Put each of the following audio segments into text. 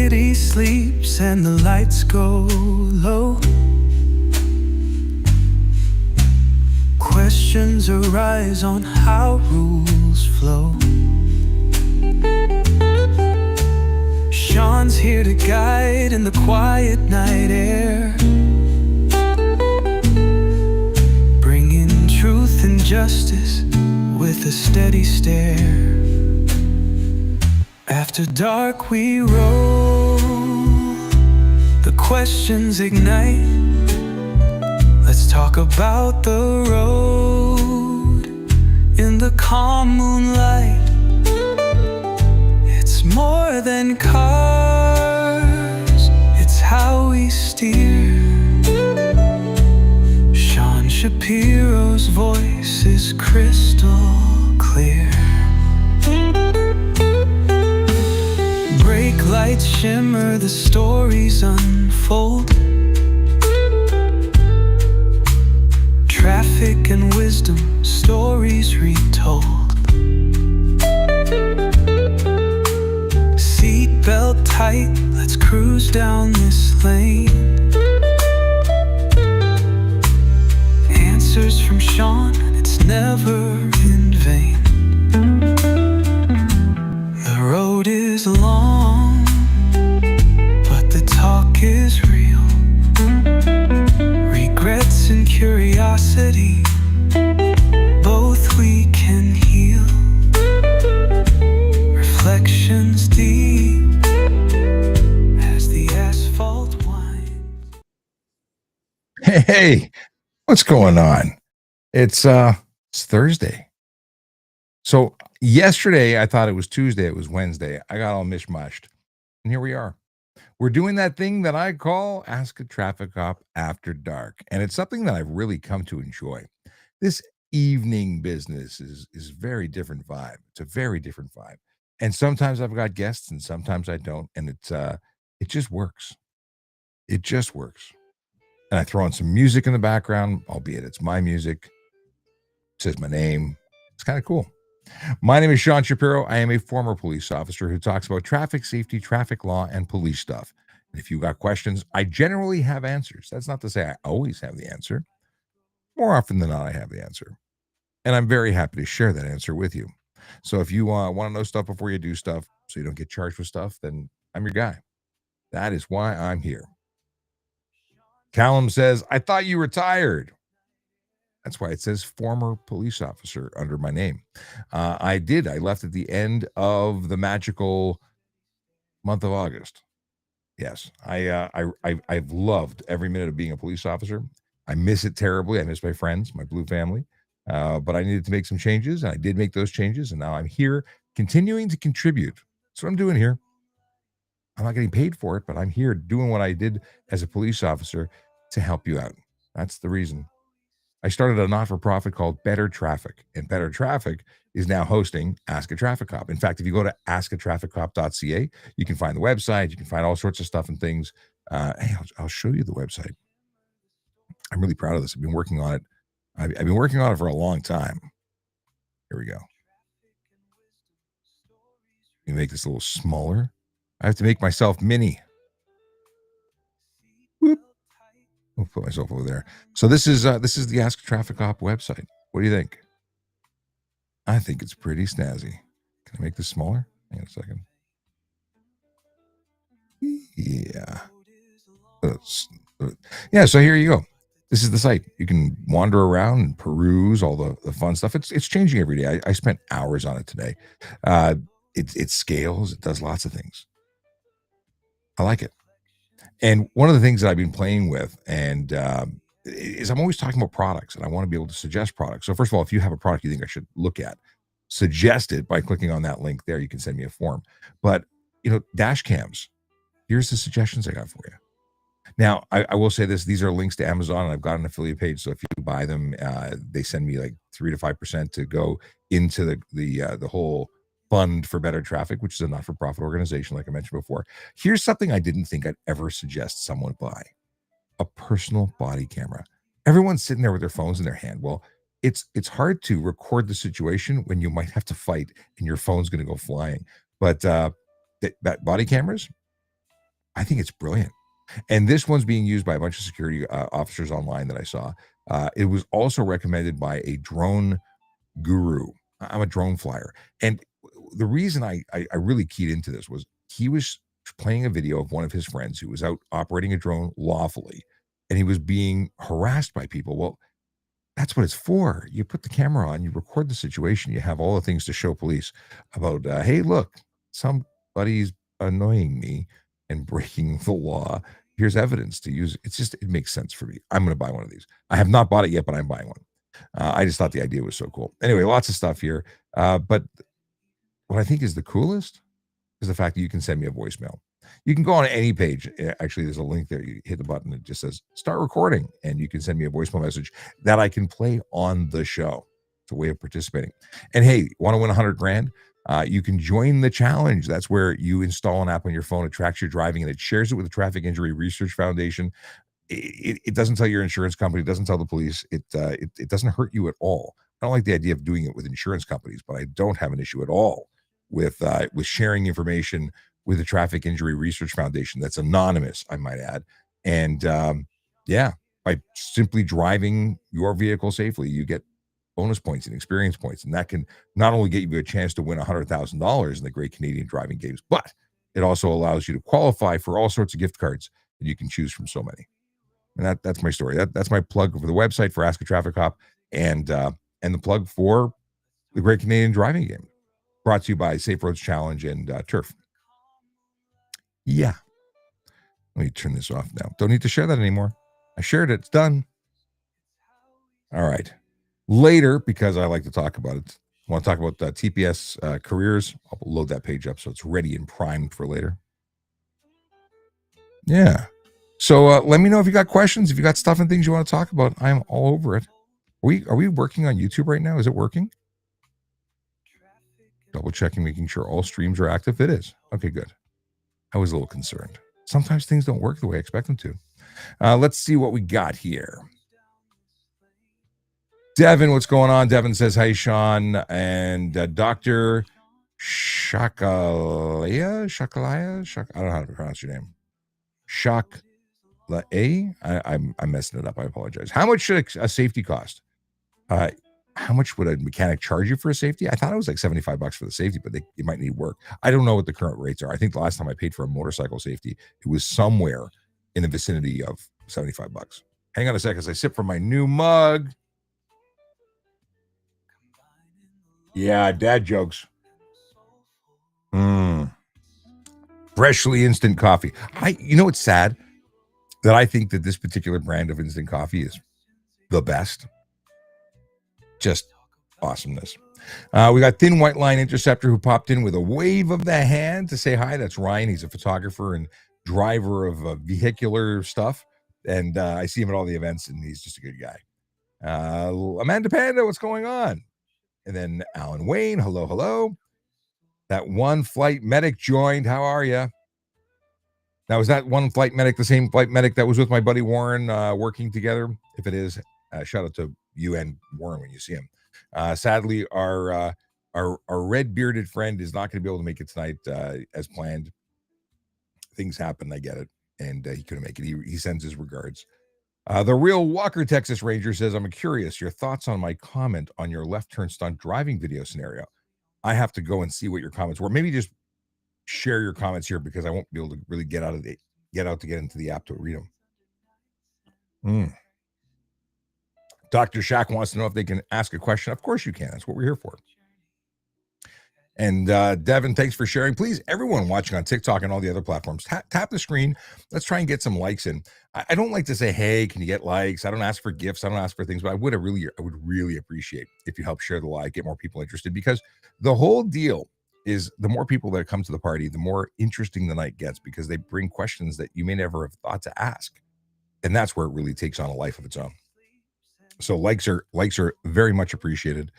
city sleeps and the lights go low. Questions arise on how rules flow. Sean's here to guide in the quiet night air, bringing truth and justice with a steady stare. After dark we roll, the questions ignite. Let's talk about the road in the calm moonlight. It's more than cars, it's how we steer. Sean Shapiro's voice is crystal clear. Brake lights shimmer, the stories unfold. Traffic and wisdom, stories retold. Seatbelt tight, let's cruise down this lane. Answers from Sean, it's never in vain. The road is long, but the talk is real. Regrets and curiosity, both we can heal. Reflections deep as the asphalt winds. Hey, what's going on? It's Thursday. So yesterday I thought it was Tuesday, it was Wednesday. I got all mishmashed. And here we are. We're doing that thing that I call Ask a Traffic Cop After Dark. And it's something that I've really come to enjoy. This evening business is very different vibe. It's a very different vibe. And sometimes I've got guests and sometimes I don't. And it just works. It just works. And I throw on some music in the background, albeit it's my music. It says my name. It's kind of cool. My name is Sean Shapiro. I am a former police officer who talks about traffic safety, traffic law, and police stuff. And if you got questions, I generally have answers. That's not to say I always have the answer. More often than not, I have the answer. And I'm very happy to share that answer with you. So if you want to know stuff before you do stuff, so you don't get charged with stuff, then I'm your guy. That is why I'm here. Callum says, I thought you retired. That's why it says former police officer under my name. I did. I left at the end of the magical month of August. Yes, I've loved every minute of being a police officer. I miss it terribly. I miss my friends, my blue family. But I needed to make some changes, and I did make those changes. And now I'm here continuing to contribute. That's what I'm doing here. I'm not getting paid for it, but I'm here doing what I did as a police officer to help you out. That's the reason. I started a not-for-profit called Better Traffic, and Better Traffic is now hosting Ask a Traffic Cop. In fact, if you go to askatrafficcop.ca, you can find the website, you can find all sorts of stuff and things. Hey, I'll show you the website. I'm really proud of this. I've been working on it. I've been working on it for a long time. Here we go. Let me make this a little smaller. I have to make myself mini. Whoop. I'll put myself over there. So this is the Ask Traffic Cop website. What do you think? I think it's pretty snazzy. Can I make this smaller? Hang on a second. Yeah. Yeah, so here you go. This is the site. You can wander around and peruse all the fun stuff. It's changing every day. I spent hours on it today. It scales. It does lots of things. I like it. And one of the things that I've been playing with and is I'm always talking about products, and I want to be able to suggest products. So first of all, if you have a product you think I should look at, suggest it by clicking on that link there. You can send me a form. But, dash cams, here's the suggestions I got for you. Now, I will say this. These are links to Amazon, and I've got an affiliate page. So if you buy them, they send me like 3 to 5% to go into the whole fund for better traffic, which is a not-for-profit organization, like I mentioned before. Here's something I didn't think I'd ever suggest someone buy: a personal body camera. Everyone's sitting there with their phones in their hand. Well, it's hard to record the situation when you might have to fight and your phone's going to go flying. But that body cameras, I think it's brilliant. And this one's being used by a bunch of security officers online that I saw. It was also recommended by a drone guru. I'm a drone flyer. And the reason I really keyed into this was he was playing a video of one of his friends who was out operating a drone lawfully and he was being harassed by people. Well, that's what it's for. You put the camera on, you record the situation, you have all the things to show police about, hey, look, somebody's annoying me and breaking the law. Here's evidence to use. It's just, it makes sense for me. I'm going to buy one of these. I have not bought it yet, but I'm buying one. I just thought the idea was so cool. Anyway, lots of stuff here. But what I think is the coolest is the fact that you can send me a voicemail. You can go on any page. Actually, there's a link there. You hit the button. It just says start recording, and you can send me a voicemail message that I can play on the show. It's a way of participating. And hey, want to win 100 grand? You can join the challenge. That's where you install an app on your phone. It tracks your driving and it shares it with the Traffic Injury Research Foundation. It doesn't tell your insurance company. It doesn't tell the police. It doesn't hurt you at all. I don't like the idea of doing it with insurance companies, but I don't have an issue at all with sharing information with the Traffic Injury Research Foundation. That's anonymous, I might add. And yeah, by simply driving your vehicle safely, you get bonus points and experience points, and that can not only get you a chance to win $100,000 in the Great Canadian Driving Games, but it also allows you to qualify for all sorts of gift cards that you can choose from so many. And that's my story. That's my plug for the website for Ask a Traffic Cop, and the plug for the Great Canadian Driving Game, brought to you by Safe Roads Challenge and Turf. Yeah. Let me turn this off now. Don't need to share that anymore. I shared it. It's done. All right. Later, because I like to talk about it, I want to talk about TPS careers. I'll load that page up so it's ready and primed for later. Yeah. So let me know if you got questions, if you got stuff and things you want to talk about. I'm all over it. Are we working on YouTube right now? Is it working? Double checking, making sure all streams are active. It is. Okay, good. I was a little concerned. Sometimes things don't work the way I expect them to. Let's see what we got here. Devin, what's going on? Devin says, hi, Sean. And Dr. Shakalaya? I don't know how to pronounce your name. I'm messing it up. I apologize. How much should a safety cost? How much would a mechanic charge you for a safety? I thought it was like $75 for the safety, but it might need work. I don't know what the current rates are. I think the last time I paid for a motorcycle safety, it was somewhere in the vicinity of $75. Hang on a second as I sip from my new mug. Yeah, dad jokes. Freshly instant coffee. It's sad that I think that this particular brand of instant coffee is the best. Just awesomeness. We got Thin White Line Interceptor who popped in with a wave of the hand to say hi. That's Ryan. He's a photographer and driver of vehicular stuff. And I see him at all the events, and he's just a good guy. Amanda Panda, what's going on? And then Alan Wayne, hello. That one flight medic joined. How are you? Now, is that one flight medic the same flight medic that was with my buddy Warren working together? If it is, shout out to you and Warren when you see him. Sadly, our red bearded friend is not going to be able to make it tonight as planned. Things happen, I get it, and he couldn't make it. He sends his regards. The real Walker Texas Ranger says, I'm curious your thoughts on my comment on your left turn stunt driving video scenario. I have to go and see what your comments were. Maybe just share your comments here because I won't be able to really get into the app to read them. Dr. Shack wants to know if they can ask a question. Of course you can. That's what we're here for. And Devin, thanks for sharing. Please, everyone watching on TikTok and all the other platforms, tap the screen. Let's try and get some likes in. I don't like to say, hey, can you get likes? I don't ask for gifts. I don't ask for things, but I would really appreciate if you help share the like, get more people interested, because the whole deal is the more people that come to the party, the more interesting the night gets because they bring questions that you may never have thought to ask. And that's where it really takes on a life of its own. So likes are very much appreciated.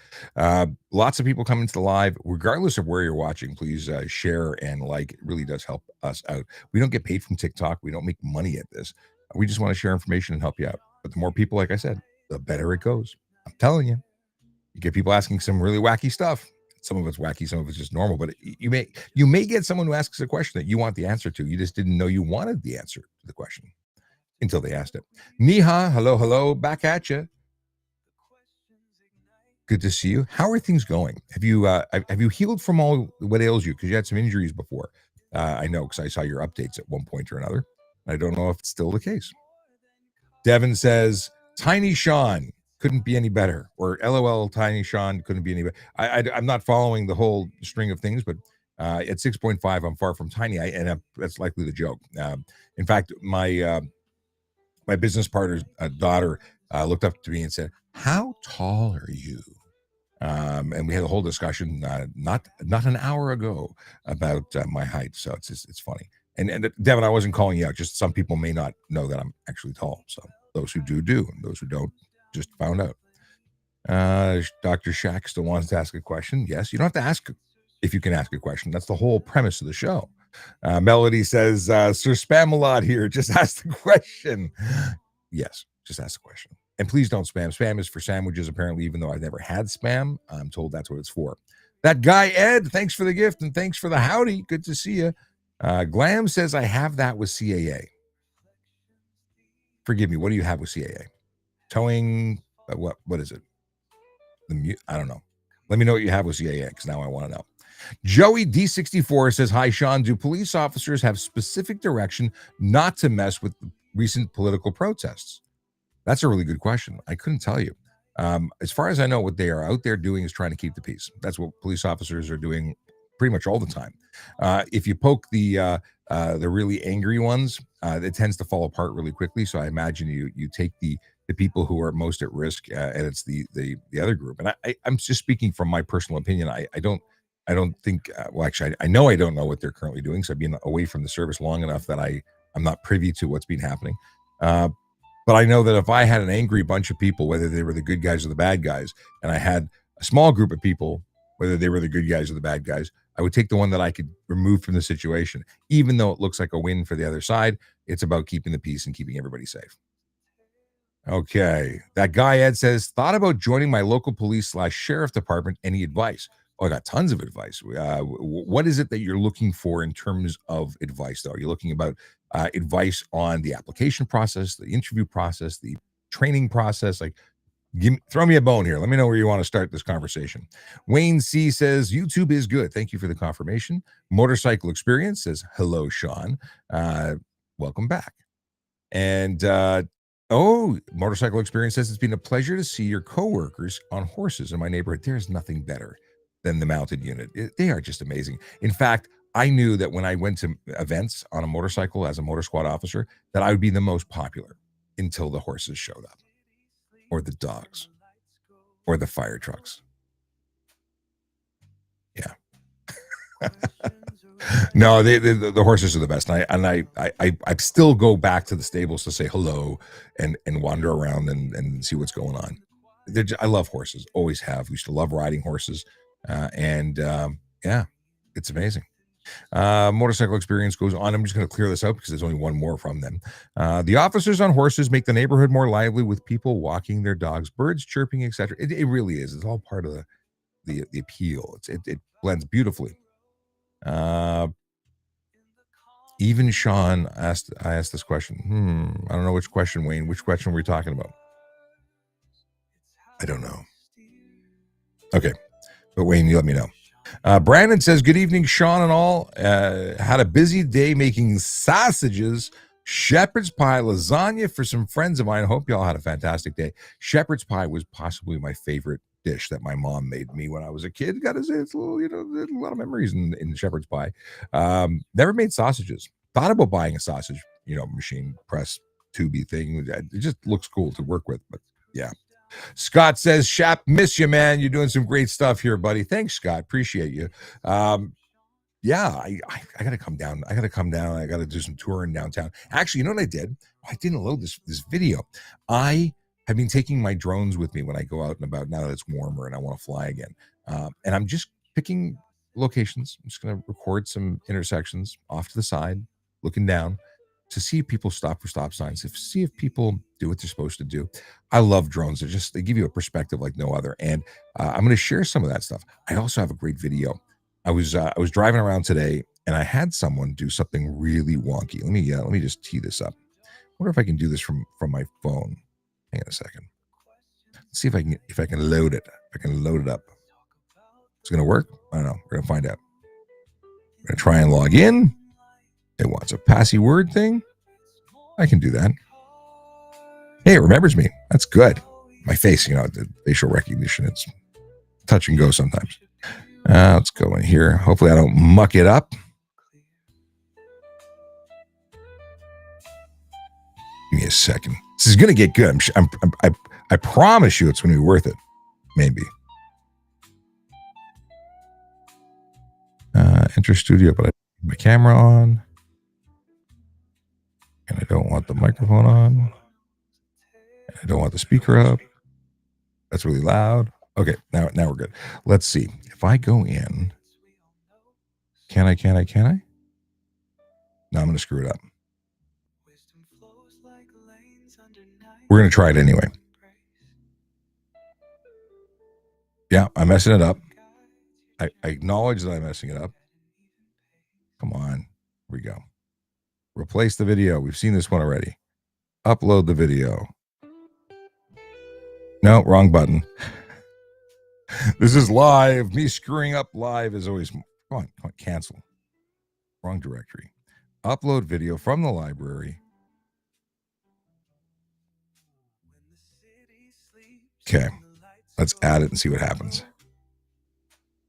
Lots of people coming to the live, regardless of where you're watching. Please share and like. It really does help us out. We don't get paid from TikTok. We don't make money at this. We just want to share information and help you out. But the more people, like I said, the better it goes. I'm telling you, you get people asking some really wacky stuff. Some of it's wacky, some of it's just normal. But you may get someone who asks a question that you want the answer to. You just didn't know you wanted the answer to the question until they asked it. Niha, hello, back at you. Good to see you. How are things going? Have you healed from all what ails you? Because you had some injuries before. I know because I saw your updates at one point or another. I don't know if it's still the case. Devin says, Tiny Sean couldn't be any better, or LOL Tiny Sean couldn't be any better. I'm not following the whole string of things, but at 6.5, I'm far from tiny, and that's likely the joke. In fact, my business partner's daughter looked up to me and said, "How tall are you?" And we had a whole discussion not an hour ago about my height. So it's funny. And Devin, I wasn't calling you out. Just some people may not know that I'm actually tall. So those who do, and those who don't just found out. Dr. Shack still wants to ask a question. Yes, you don't have to ask if you can ask a question. That's the whole premise of the show. Melody says, Sir Spamalot here. Just ask the question. Yes, just ask the question. And please don't spam. Spam is for sandwiches, apparently, even though I've never had spam. I'm told that's what it's for. That guy, Ed, thanks for the gift and thanks for the howdy. Good to see you. Glam says, I have that with CAA. Forgive me. What do you have with CAA? Towing, what is it? I don't know. Let me know what you have with CAA because now I want to know. Joey D64 says, hi, Sean. Do police officers have specific direction not to mess with recent political protests? That's a really good question. I couldn't tell you. As far as I know, what they are out there doing is trying to keep the peace. That's what police officers are doing pretty much all the time. If you poke the really angry ones, it tends to fall apart really quickly. So I imagine you take the people who are most at risk, and it's the other group. And I'm just speaking from my personal opinion. I don't think. Well, actually, I know I don't know what they're currently doing. So I've been away from the service long enough that I'm not privy to what's been happening. But I know that if I had an angry bunch of people, whether they were the good guys or the bad guys, and I had a small group of people, whether they were the good guys or the bad guys, I would take the one that I could remove from the situation. Even though it looks like a win for the other side, it's about keeping the peace and keeping everybody safe. Okay. That guy, Ed, says, thought about joining my local police / sheriff department. Any advice? Oh, I got tons of advice. What is it that you're looking for in terms of advice, though? Are you looking about advice on the application process, the interview process, the training process? Like, throw me a bone here. Let me know where you want to start this conversation. Wayne C says, YouTube is good. Thank you for the confirmation. Motorcycle Experience says, hello, Sean. Welcome back. And Motorcycle Experience says, it's been a pleasure to see your coworkers on horses in my neighborhood. There's nothing better than the mounted unit. They are just amazing. In fact, I knew that when I went to events on a motorcycle as a motor squad officer, that I would be the most popular until the horses showed up, or the dogs, or the fire trucks. Yeah. No, the horses are the best. And I still go back to the stables to say hello and wander around and see what's going on. I love horses. Always have. We used to love riding horses. Yeah, it's amazing. Motorcycle Experience goes on. I'm just going to clear this out because there's only one more from them. The officers on horses make the neighborhood more lively with people walking their dogs, birds chirping, etc. It really is. It's all part of the appeal. It blends beautifully. Even Sean I asked this question. I don't know which question, Wayne. Which question were we talking about? I don't know. Okay. But Wayne, you let me know. Brandon says, good evening, Sean and all. Had a busy day making sausages, shepherd's pie, lasagna for some friends of mine. Hope you all had a fantastic day. Shepherd's pie was possibly my favorite dish that my mom made me when I was a kid. Gotta say, it's a little, there's a lot of memories in shepherd's pie. Never made sausages. Thought about buying a sausage, machine press tubey thing. It just looks cool to work with, but yeah. Scott says, Shap, miss you, man. You're doing some great stuff here, buddy. Thanks, Scott. Appreciate you. Yeah, I got to come down. I got to do some touring downtown. Actually, you know what I did? I didn't load this video. I have been taking my drones with me when I go out and about now that it's warmer and I want to fly again. And I'm just picking locations. I'm just going to record some intersections off to the side, looking down. to see if people stop for stop signs, to see if people do what they're supposed to do. I love drones. They give you a perspective like no other. And I'm going to share some of that stuff. I also have a great video. I was driving around today and I had someone do something really wonky. Let me just tee this up. I wonder if I can do this from my phone. Hang on a second. Let's see if I can load it. If I can load it up. It's going to work? I don't know. We're going to find out. I'm going to try and log in. It wants a password thing. I can do that. Hey, it remembers me. That's good. My face, the facial recognition, it's touch and go sometimes. Let's go in here. Hopefully I don't muck it up. Give me a second. This is going to get good. I promise you it's going to be worth it. Maybe. Enter studio, but I have my camera on. And I don't want the microphone on. And I don't want the speaker up. That's really loud. Okay, now we're good. Let's see. If I go in, can I? No, I'm going to screw it up. We're going to try it anyway. Yeah, I'm messing it up. I acknowledge that I'm messing it up. Come on. Here we go. Replace the video. We've seen this one already. Upload the video. No, wrong button. This is live. Me screwing up live is always... Come on, cancel. Wrong directory. Upload video from the library. Okay. Let's add it and see what happens.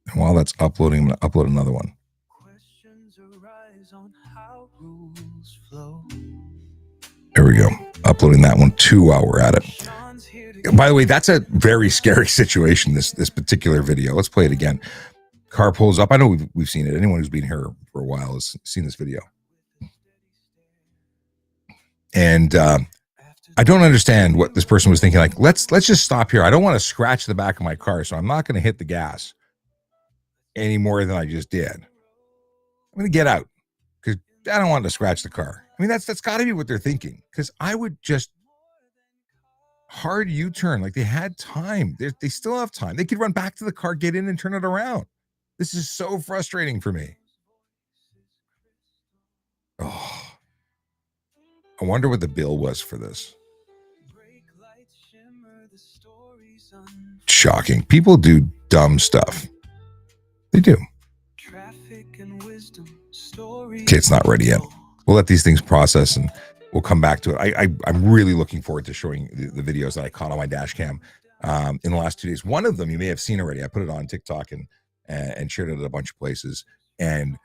And while that's uploading, I'm going to upload another one. There we go. Uploading that one too while we're at it. By the way, that's a very scary situation, this particular video. Let's play it again. Car pulls up. I know we've seen it. Anyone who's been here for a while has seen this video. And I don't understand what this person was thinking. Like, let's just stop here. I don't want to scratch the back of my car, so I'm not going to hit the gas any more than I just did. I'm going to get out because I don't want to scratch the car. I mean, that's got to be what they're thinking, because I would just hard U-turn. Like, they had time. They still have time. They could run back to the car, get in, and turn it around. This is so frustrating for me. Oh, I wonder what the bill was for this. Shocking. People do dumb stuff. They do. Okay, it's not ready yet. We'll let these things process and we'll come back to it. I'm really looking forward to showing the videos that I caught on my dash cam in the last 2 days. One of them you may have seen already. I put it on TikTok and shared it at a bunch of places. And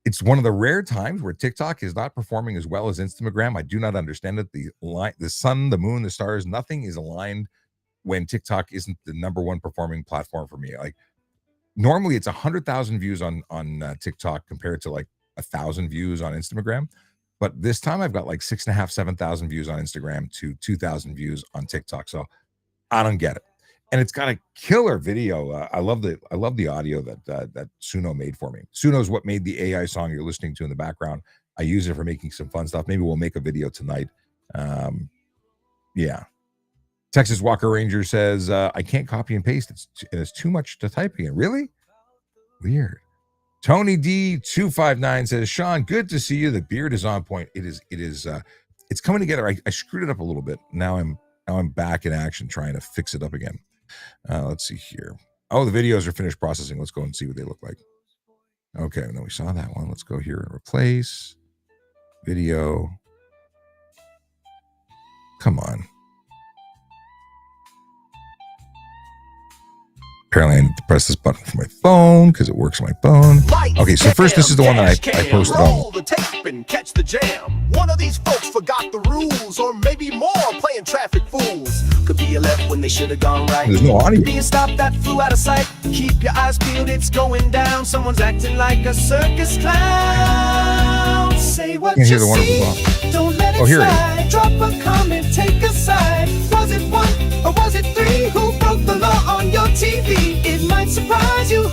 it's one of the rare times where TikTok is not performing as well as Instagram. I do not understand it. The sun, the moon, the stars, nothing is aligned when TikTok isn't the number one performing platform for me. Like, normally it's 100,000 views on TikTok compared to like 1,000 views on Instagram. But this time I've got like 6,500, 7,000 views on Instagram to 2,000 views on TikTok. So I don't get it. And it's got a killer video. I love the audio that Suno made for me. Suno is what made the AI song you're listening to in the background. I use it for making some fun stuff. Maybe we'll make a video tonight. Yeah. Texas Walker Ranger says, I can't copy and paste. It's too much to type again. Really? Weird. Tony D259 says, Sean, good to see you. The beard is on point. It's coming together. I screwed it up a little bit. Now I'm back in action trying to fix it up again. Let's see here. Oh, the videos are finished processing. Let's go and see what they look like. Okay, no, we saw that one. Let's go here and replace video. Come on. Apparently I need to press this button for my phone because it works on my phone. Okay, so first this is the one that I posted on. Roll the tape and catch the jam. One of these folks forgot the rules, or maybe more, playing traffic fools. Could be a left when they should have gone right. There's no audio. Being stopped, that flew out of sight. Keep your eyes peeled, it's going down. Someone's acting like a circus clown. Say what you see, don't let it slide. Drop a comment, take a side. Was it one or was it three who broke the law on your TV? It might surprise you.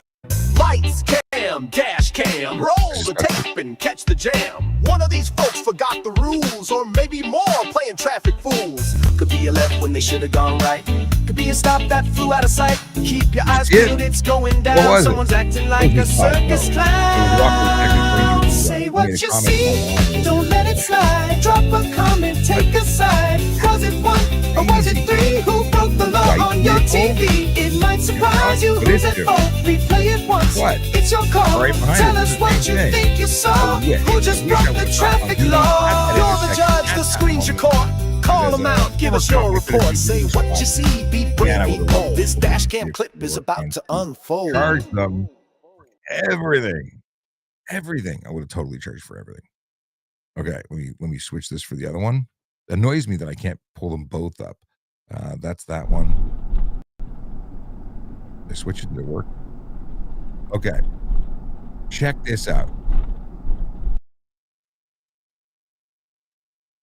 Lights, cam, bam, dash cam, roll the tape and catch the jam. One of these folks forgot the rules, or maybe more, playing traffic fools. Could be a left when they should have gone right. Could be a stop that flew out of sight. Keep your eyes peeled, it's going down. Someone's acting like a circus clown. Say what you see, don't let it slide. Drop a comment, take a side. Was it one or was it three who broke the law on your TV? It might surprise you who's at fault. Replay it once, it's your call. Tell us what you think you saw. Who just broke the traffic law? You're the judge, the screens you caught. Call them out, give us your report. Say what you see, be brave, be bold. This dash cam clip is about to unfold. Charge them everything. Everything. I would have totally charged for everything. Okay, let me switch this for the other one. It annoys me that I can't pull them both up. That's that one. I switch it to work. Okay. Check this out.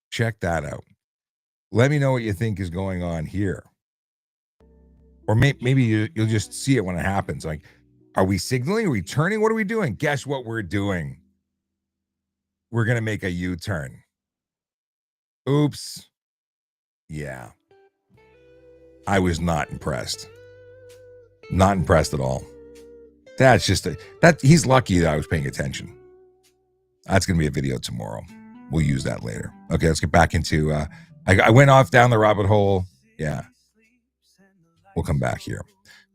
Check that out. Let me know what you think is going on here. Or maybe you'll just see it when it happens. Like, are we signaling? Are we turning? What are we doing? Guess what we're doing? We're going to make a U-turn. Oops. Yeah. I was not impressed. Not impressed at all. That's just he's lucky that I was paying attention. That's going to be a video tomorrow. We'll use that later. Okay, let's get back into I went off down the rabbit hole. Yeah. We'll come back here.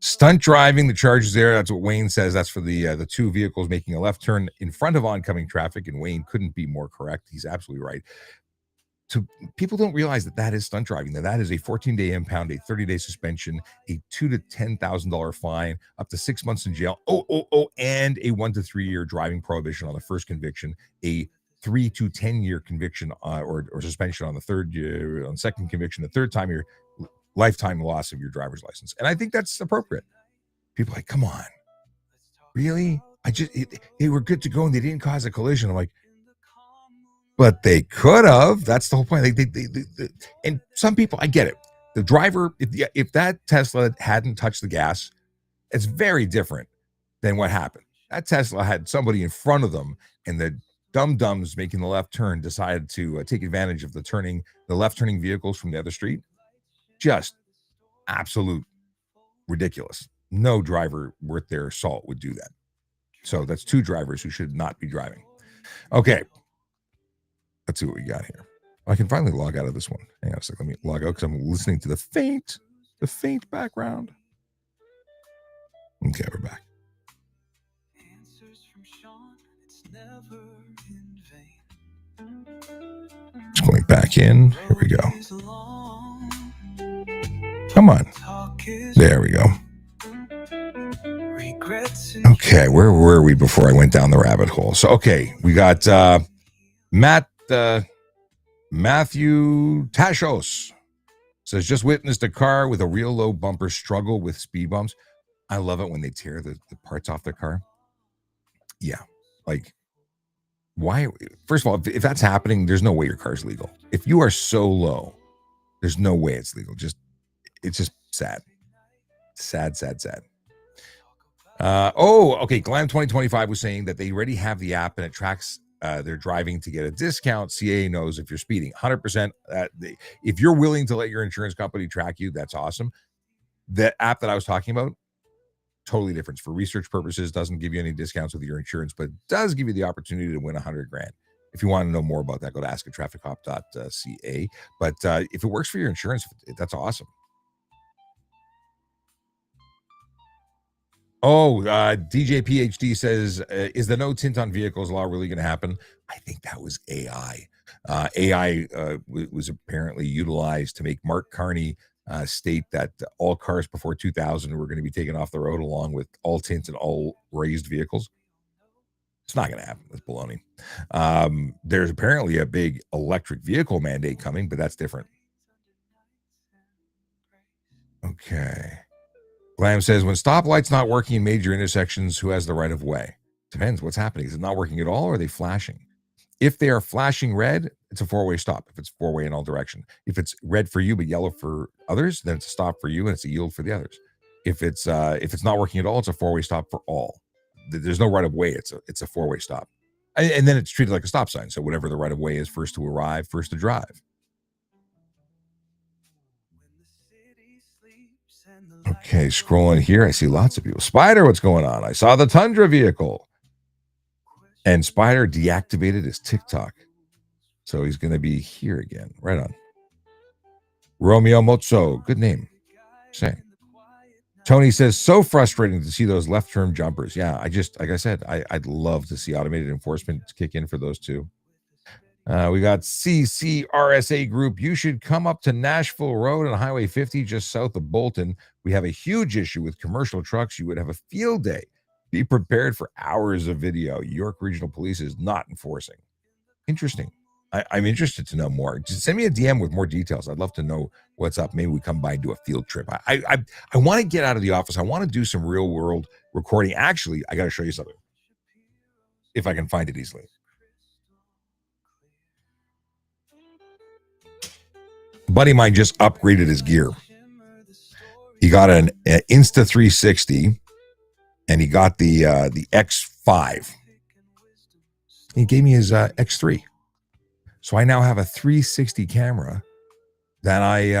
Stunt driving, the charge is there. That's what Wayne says. That's for the two vehicles making a left turn in front of oncoming traffic, and Wayne couldn't be more correct. He's absolutely right. So people don't realize that is stunt driving. That is a 14-day impound, a 30-day suspension, a $2,000 to $10,000 fine, up to 6 months in jail. And a 1 to 3 year driving prohibition on the first conviction, a 3 to 10 year conviction or suspension on the third year, on second conviction, the third time your lifetime loss of your driver's license. And I think that's appropriate. People are like, come on, really? They were good to go and they didn't cause a collision. I'm like, but they could have. That's the whole point. And some people, I get it. The driver, if that Tesla hadn't touched the gas, it's very different than what happened. That Tesla had somebody in front of them, and the dum-dums making the left turn decided to take advantage of the left turning vehicles from the other street. Just absolute ridiculous. No driver worth their salt would do that. So that's two drivers who should not be driving. Okay. Let's see what we got here. I can finally log out of this one. Hang on a second. Let me log out because I'm listening to the faint background. Okay, we're back. Just going back in. Here we go. Come on. There we go. Okay, where were we before I went down the rabbit hole? So, okay, we got Matthew Tashos says, just witnessed a car with a real low bumper struggle with speed bumps. I love it when they tear the parts off their car. Yeah. Like, why? First of all, if that's happening, there's no way your car's legal. If you are so low, there's no way it's legal. It's just sad. Sad. Okay. Glam 2025 was saying that they already have the app and it tracks their driving to get a discount. CA knows if you're speeding. 100%. If you're willing to let your insurance company track you, that's awesome. The app that I was talking about, totally different. For research purposes, doesn't give you any discounts with your insurance, but does give you the opportunity to win $100,000. If you want to know more about that, go to askatraffichop.ca. But if it works for your insurance, that's awesome. DJ PhD says, is the no tint on vehicles law really going to happen? I think that was AI. AI was apparently utilized to make Mark Carney state that all cars before 2000 were going to be taken off the road along with all tints and all raised vehicles. It's not going to happen. That's baloney. There's apparently a big electric vehicle mandate coming, but that's different. Okay. Glam says, when stoplights not working in major intersections, who has the right of way? Depends what's happening. Is it not working at all, or are they flashing? If they are flashing red, it's a four-way stop. If it's four-way in all direction. If it's red for you but yellow for others, then it's a stop for you and it's a yield for the others. If it's not working at all, it's a four-way stop for all. there's no right of way. It's a four-way stop, and then it's treated like a stop sign. So whatever the right of way is, first to arrive, first to drive. Okay, scrolling here, I see lots of people. Spider, what's going on? I saw the Tundra vehicle, and Spider deactivated his TikTok, so he's going to be here again. Right on. Romeo Mozzo, good name. Say. Tony says, so frustrating to see those left turn jumpers. Yeah, like I said, I'd love to see automated enforcement kick in for those two. We got CCRSA Group. You should come up to Nashville Road on Highway 50 just south of Bolton. We have a huge issue with commercial trucks. You would have a field day. Be prepared for hours of video. York Regional Police is not enforcing. Interesting. I'm interested to know more. Just send me a DM with more details. I'd love to know what's up. Maybe we come by and do a field trip. I want to get out of the office. I want to do some real world recording. Actually, I got to show you something. If I can find it easily. Buddy of mine just upgraded his gear. He got an Insta 360 and he got the X5. He gave me his X3. So I now have a 360 camera that I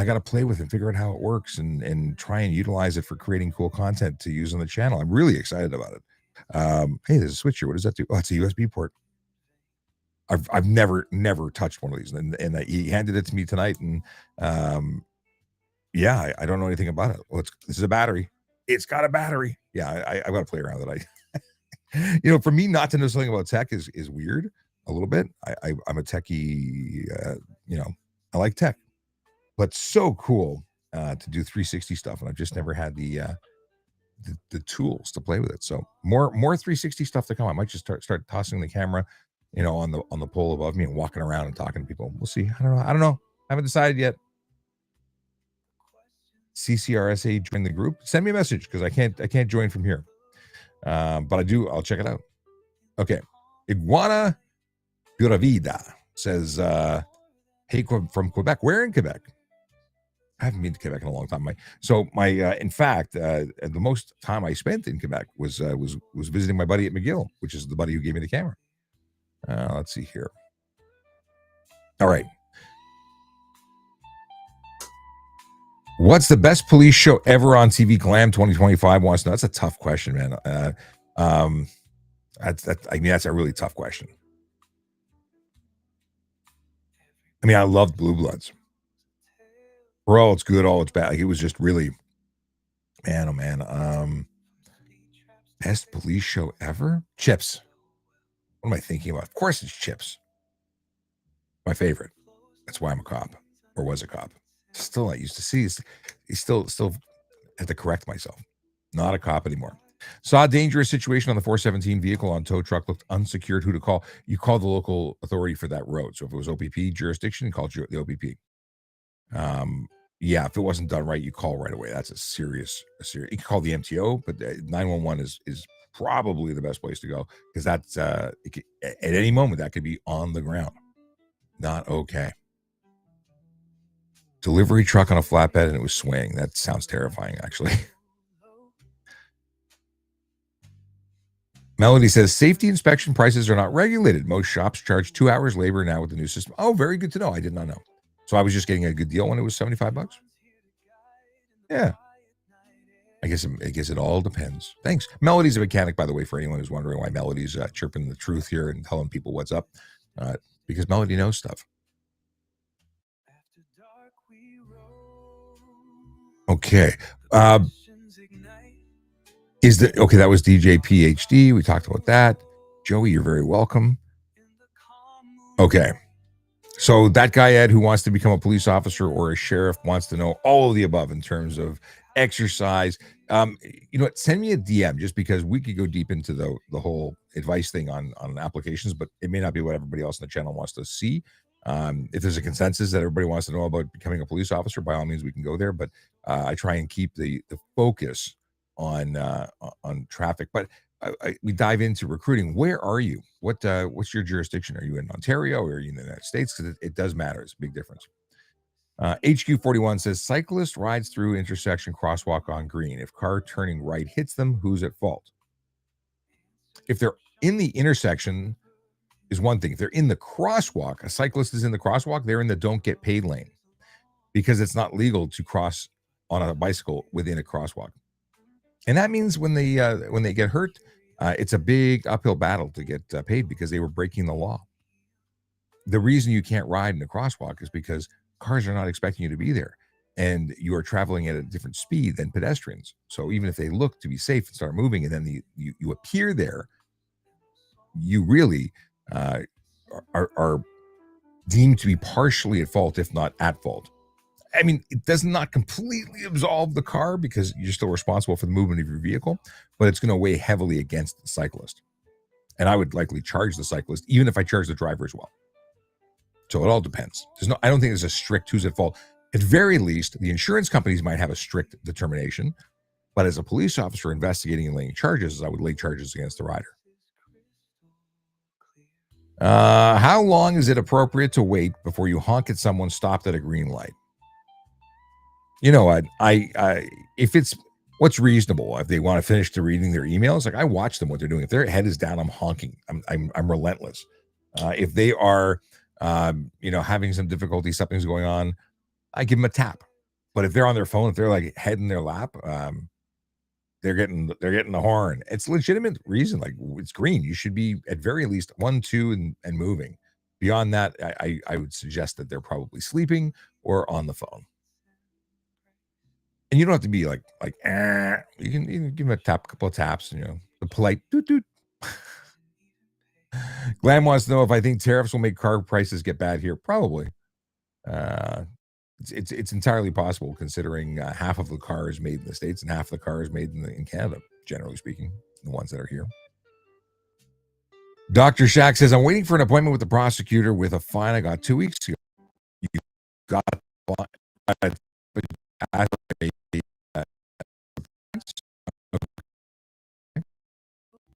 got to play with and figure out how it works and try and utilize it for creating cool content to use on the channel. I'm really excited about it. Hey, there's a switch here. What does that do? Oh, it's a USB port. I've never touched one of these, and he handed it to me tonight, and yeah, I don't know anything about it. Well, this is a battery. It's got a battery. Yeah, I got to play around with it. For me not to know something about tech is weird a little bit. I'm a techie. I like tech, but so cool to do 360 stuff, and I've just never had the tools to play with it. So more 360 stuff to come. I might just start tossing the camera, on the pole above me and walking around and talking to people. We'll see. I don't know. I haven't decided yet. CCRSA join the group. Send me a message because I can't join from here. But I'll check it out. Okay. Iguana Pura Vida says, hey, from Quebec. Where in Quebec? I haven't been to Quebec in a long time. In fact, the most time I spent in Quebec was visiting my buddy at McGill, which is the buddy who gave me the camera. Let's see here. All right. What's the best police show ever on TV? Glam 2025 wants to know. That's a tough question, man. That's a really tough question. I mean, I loved Blue Bloods. Bro, it's good. Oh, it's bad. Like, it was just really, man, oh man. Best police show ever? Chips. What am I thinking about? Of course it's Chips. My favorite. That's why I'm a cop, or was a cop. Still, I used to see. He's still have to correct myself. Not a cop anymore. Saw a dangerous situation on the 417 vehicle on tow truck. Looked unsecured. Who to call? You call the local authority for that road. So if it was OPP jurisdiction, you called the OPP. Yeah, if it wasn't done right, you call right away. That's a serious. You can call the MTO, but 911 is probably the best place to go because that's at any moment that could be on the ground. Not okay. Delivery truck on a flatbed and it was swaying. That sounds terrifying, actually. Melody says safety inspection prices are not regulated. Most shops charge 2 hours labor now with the new system. Oh, very good to know. I did not know. So I was just getting a good deal when it was $75. Yeah. I guess it all depends. Thanks. Melody's a mechanic, by the way, for anyone who's wondering why Melody's chirping the truth here and telling people what's up. Because Melody knows stuff. Okay. That was DJ PhD. We talked about that. Joey, you're very welcome. Okay. So that guy, Ed, who wants to become a police officer or a sheriff, wants to know all of the above in terms of exercise. You know what? Send me a DM just because we could go deep into the whole advice thing on applications, but it may not be what everybody else on the channel wants to see. If there's a consensus that everybody wants to know about becoming a police officer, by all means, we can go there. But I try and keep the focus on traffic. But we dive into recruiting. Where are you? What's your jurisdiction? Are you in Ontario or are you in the United States? Because it does matter. It's a big difference. HQ41 says cyclist rides through intersection crosswalk on green. If car turning right hits them, who's at fault? If they're in the intersection is one thing. If they're in the crosswalk, a cyclist is in the crosswalk, they're in the don't get paid lane because it's not legal to cross on a bicycle within a crosswalk. And that means when they get hurt, it's a big uphill battle to get paid because they were breaking the law. The reason you can't ride in a crosswalk is because cars are not expecting you to be there, and you are traveling at a different speed than pedestrians. So even if they look to be safe and start moving, and then you appear there, you really are deemed to be partially at fault, if not at fault. I mean, it does not completely absolve the car because you're still responsible for the movement of your vehicle, but it's going to weigh heavily against the cyclist. And I would likely charge the cyclist, even if I charge the driver as well. So it all depends. I don't think there's a strict who's at fault. At very least, the insurance companies might have a strict determination, but as a police officer investigating and laying charges, I would lay charges against the rider. How long is it appropriate to wait before you honk at someone stopped at a green light? You know what? I if it's what's reasonable, if they want to finish to reading their emails, like I watch them what they're doing. If their head is down, I'm honking. I'm relentless. If they are, having some difficulty, something's going on, I give them a tap. But if they're on their phone, if they're like head in their lap, they're getting the horn. It's a legitimate reason. Like it's green. You should be at very least 1, 2, and moving. Beyond that, I would suggest that they're probably sleeping or on the phone. And you don't have to be like you can give them a couple of taps, the polite doot doot. Glam wants to know if I think tariffs will make car prices get bad here. Probably. It's entirely possible considering half of the car is made in the States and half of the car is made in Canada, generally speaking, the ones that are here. Dr. Shack says, I'm waiting for an appointment with the prosecutor with a fine I got 2 weeks ago. You got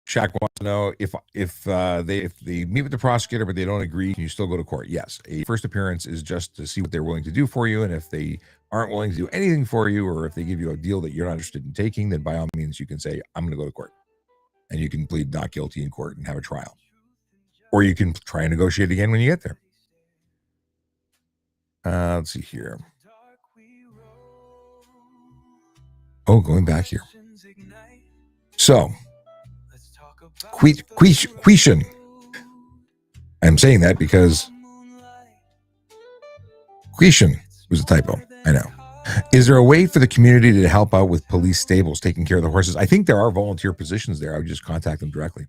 Shaq wants to know if they meet with the prosecutor but they don't agree, can you still go to court? Yes. A first appearance is just to see what they're willing to do for you, and if they aren't willing to do anything for you, or if they give you a deal that you're not interested in taking, then by all means you can say, I'm going to go to court, and you can plead not guilty in court and have a trial, or you can try and negotiate again when you get there. Let's see here. Oh, going back here. So, Quishan. I'm saying that because Quishan was a typo. I know. Is there a way for the community to help out with police stables taking care of the horses? I think there are volunteer positions there. I would just contact them directly.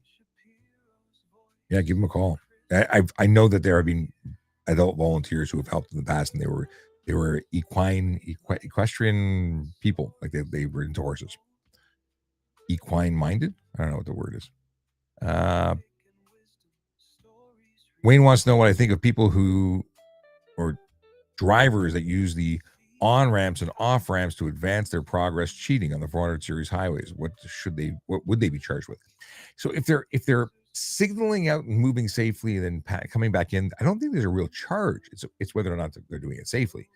Yeah, give them a call. I know that there have been adult volunteers who have helped in the past, and they were equestrian people. Like they were into horses. Equine minded? I don't know what the word is. Wayne wants to know what I think of people or drivers that use the on-ramps and off-ramps to advance their progress cheating on the 400 series highways. What would they be charged with? So if they're signaling out and moving safely and then coming back in, I don't think there's a real charge. It's whether or not they're doing it safely.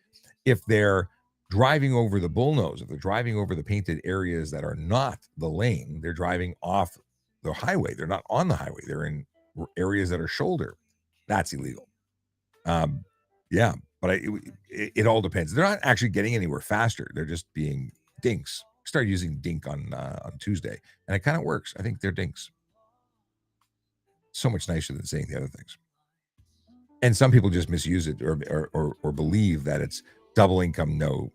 If they're driving over the bullnose, if they're driving over the painted areas that are not the lane, they're driving off the highway. They're not on the highway. They're in areas that are shoulder. That's illegal. Yeah, but it all depends. They're not actually getting anywhere faster. They're just being dinks. I started using dink on Tuesday, and it kind of works. I think they're dinks. So much nicer than saying the other things. And some people just misuse it or believe that it's double income, no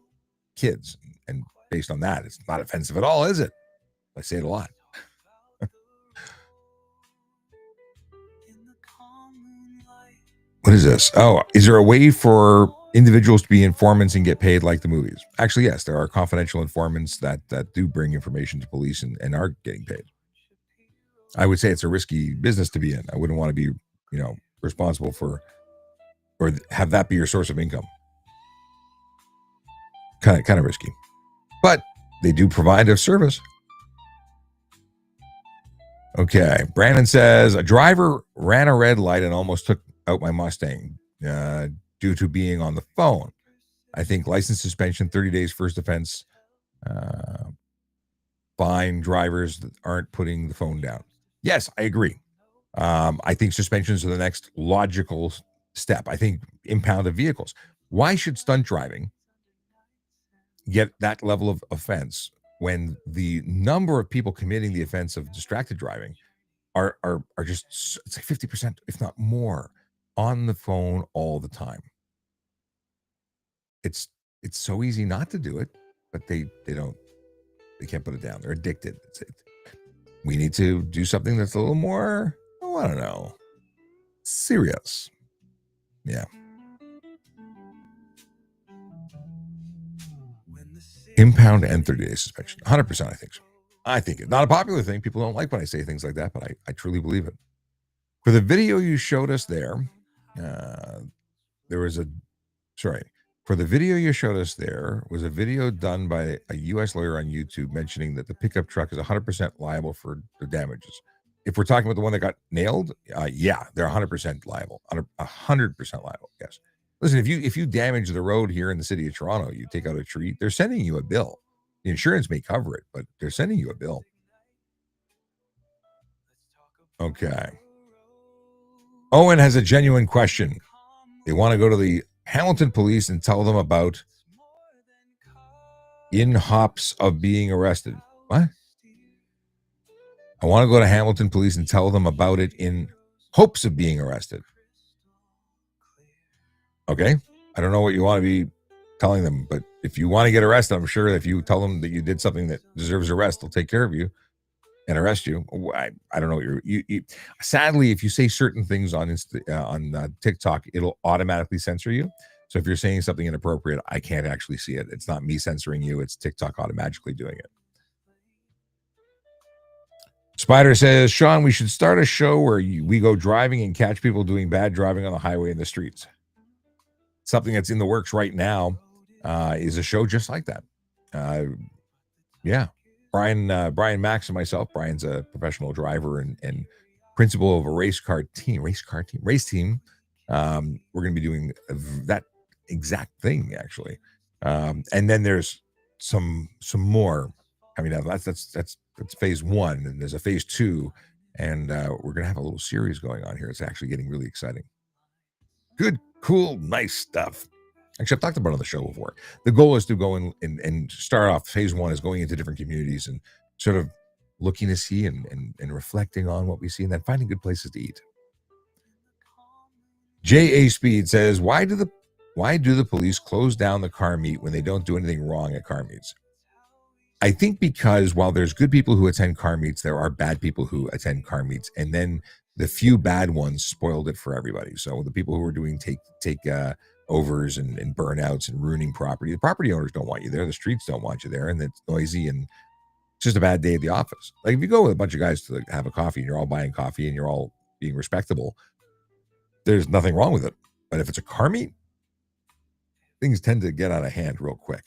kids. And based on that, it's not offensive at all, is it? I say it a lot. What is this? Oh, is there a way for individuals to be informants and get paid like the movies? Actually, yes, there are confidential informants that do bring information to police and are getting paid. I would say it's a risky business to be in. I wouldn't want to be, responsible for or have that be your source of income. Kind of risky. But they do provide a service. Okay. Brandon says, a driver ran a red light and almost took out my Mustang due to being on the phone. I think license suspension, 30 days, first offense, fine drivers that aren't putting the phone down. Yes, I agree. I think suspensions are the next logical step. I think impounded vehicles. Why should stunt driving get that level of offense when the number of people committing the offense of distracted driving are just it's like 50%, if not more, on the phone all the time? It's it's so easy not to do it, but they can't put it down. They're addicted. We need to do something that's a little more, oh, I don't know, serious. Yeah. Impound and 30-day suspension. 100%, I think so. I think it's not a popular thing. People don't like when I say things like that, but I truly believe it. For the video you showed us there, there was a, sorry, for the video you showed us there was a video done by a U.S. lawyer on YouTube mentioning that the pickup truck is 100% liable for the damages. If we're talking about the one that got nailed, yeah, they're 100% liable. 100% liable, yes. Listen, if you damage the road here in the city of Toronto, you take out a tree, they're sending you a bill. The insurance may cover it, but they're sending you a bill. Okay. Owen has a genuine question. They want to go to the Hamilton police and tell them about in hopes of being arrested. What? I want to go to Hamilton police and tell them about it in hopes of being arrested. Okay. I don't know what you want to be telling them, but if you want to get arrested, I'm sure if you tell them that you did something that deserves arrest, they'll take care of you and arrest you. I don't know what you sadly, if you say certain things on TikTok, it'll automatically censor you. So if you're saying something inappropriate, I can't actually see it. It's not me censoring you. It's TikTok automatically doing it. Spider says, Sean, we should start a show where we go driving and catch people doing bad driving on the highway and the streets. Something that's in the works right now is a show just like that. Yeah. Brian Max and myself, Brian's a professional driver and principal of a race team. We're going to be doing that exact thing, actually. And then there's some more coming out. That's phase one, and there's a phase two, and we're going to have a little series going on here. It's actually getting really exciting. Good, cool, nice stuff. Actually, I've talked about it on the show before. The goal is to go in and start off. Phase one is going into different communities and sort of looking to see and reflecting on what we see, and then finding good places to eat. J.A. Speed says, why do the police close down the car meet when they don't do anything wrong at car meets? I think because while there's good people who attend car meets, there are bad people who attend car meets, and then the few bad ones spoiled it for everybody. So the people who are doing take overs and burnouts and ruining property, the property owners don't want you there. The streets don't want you there, and it's noisy and it's just a bad day at the office. Like if you go with a bunch of guys to have a coffee and you're all buying coffee and you're all being respectable, there's nothing wrong with it. But if it's a car meet, things tend to get out of hand real quick.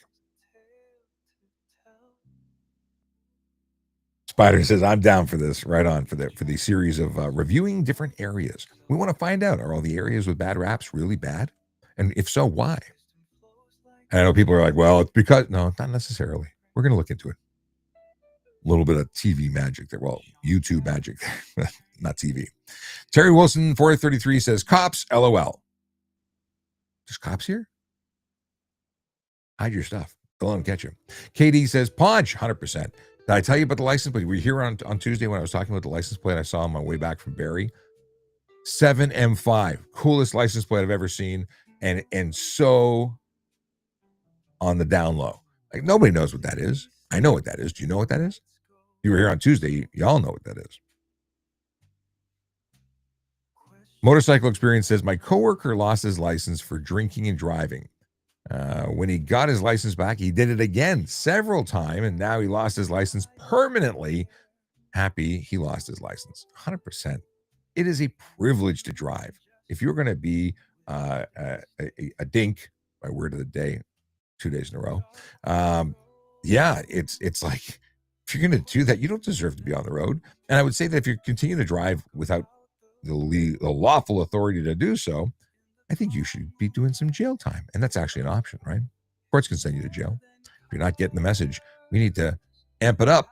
Spider says, I'm down for this. Right on for the series of reviewing different areas. We want to find out, are all the areas with bad raps really bad? And if so, why? And I know people are like, well, it's because, no, not necessarily. We're going to look into it. A little bit of TV magic there. Well, YouTube magic, not TV. Terry Wilson, 433 says, cops, LOL. There's cops here? Hide your stuff. They'll let them catch you. KD says, Podge, 100%. Did I tell you about the license plate? Were you here on Tuesday when I was talking about the license plate I saw on my way back from Barrie? 7M5. Coolest license plate I've ever seen. And so on the down low. Like nobody knows what that is. I know what that is. Do you know what that is? You were here on Tuesday. Y'all know what that is. Motorcycle Experience says, my coworker lost his license for drinking and driving. When he got his license back, he did it again several times, and now he lost his license permanently. Happy he lost his license. 100%. It is a privilege to drive. If you're going to be a dink, my word of the day, 2 days in a row, yeah, it's like, if you're going to do that, you don't deserve to be on the road. And I would say that if you continue to drive without the lawful authority to do so, I think you should be doing some jail time. And that's actually an option, right? Courts can send you to jail. If you're not getting the message, we need to amp it up.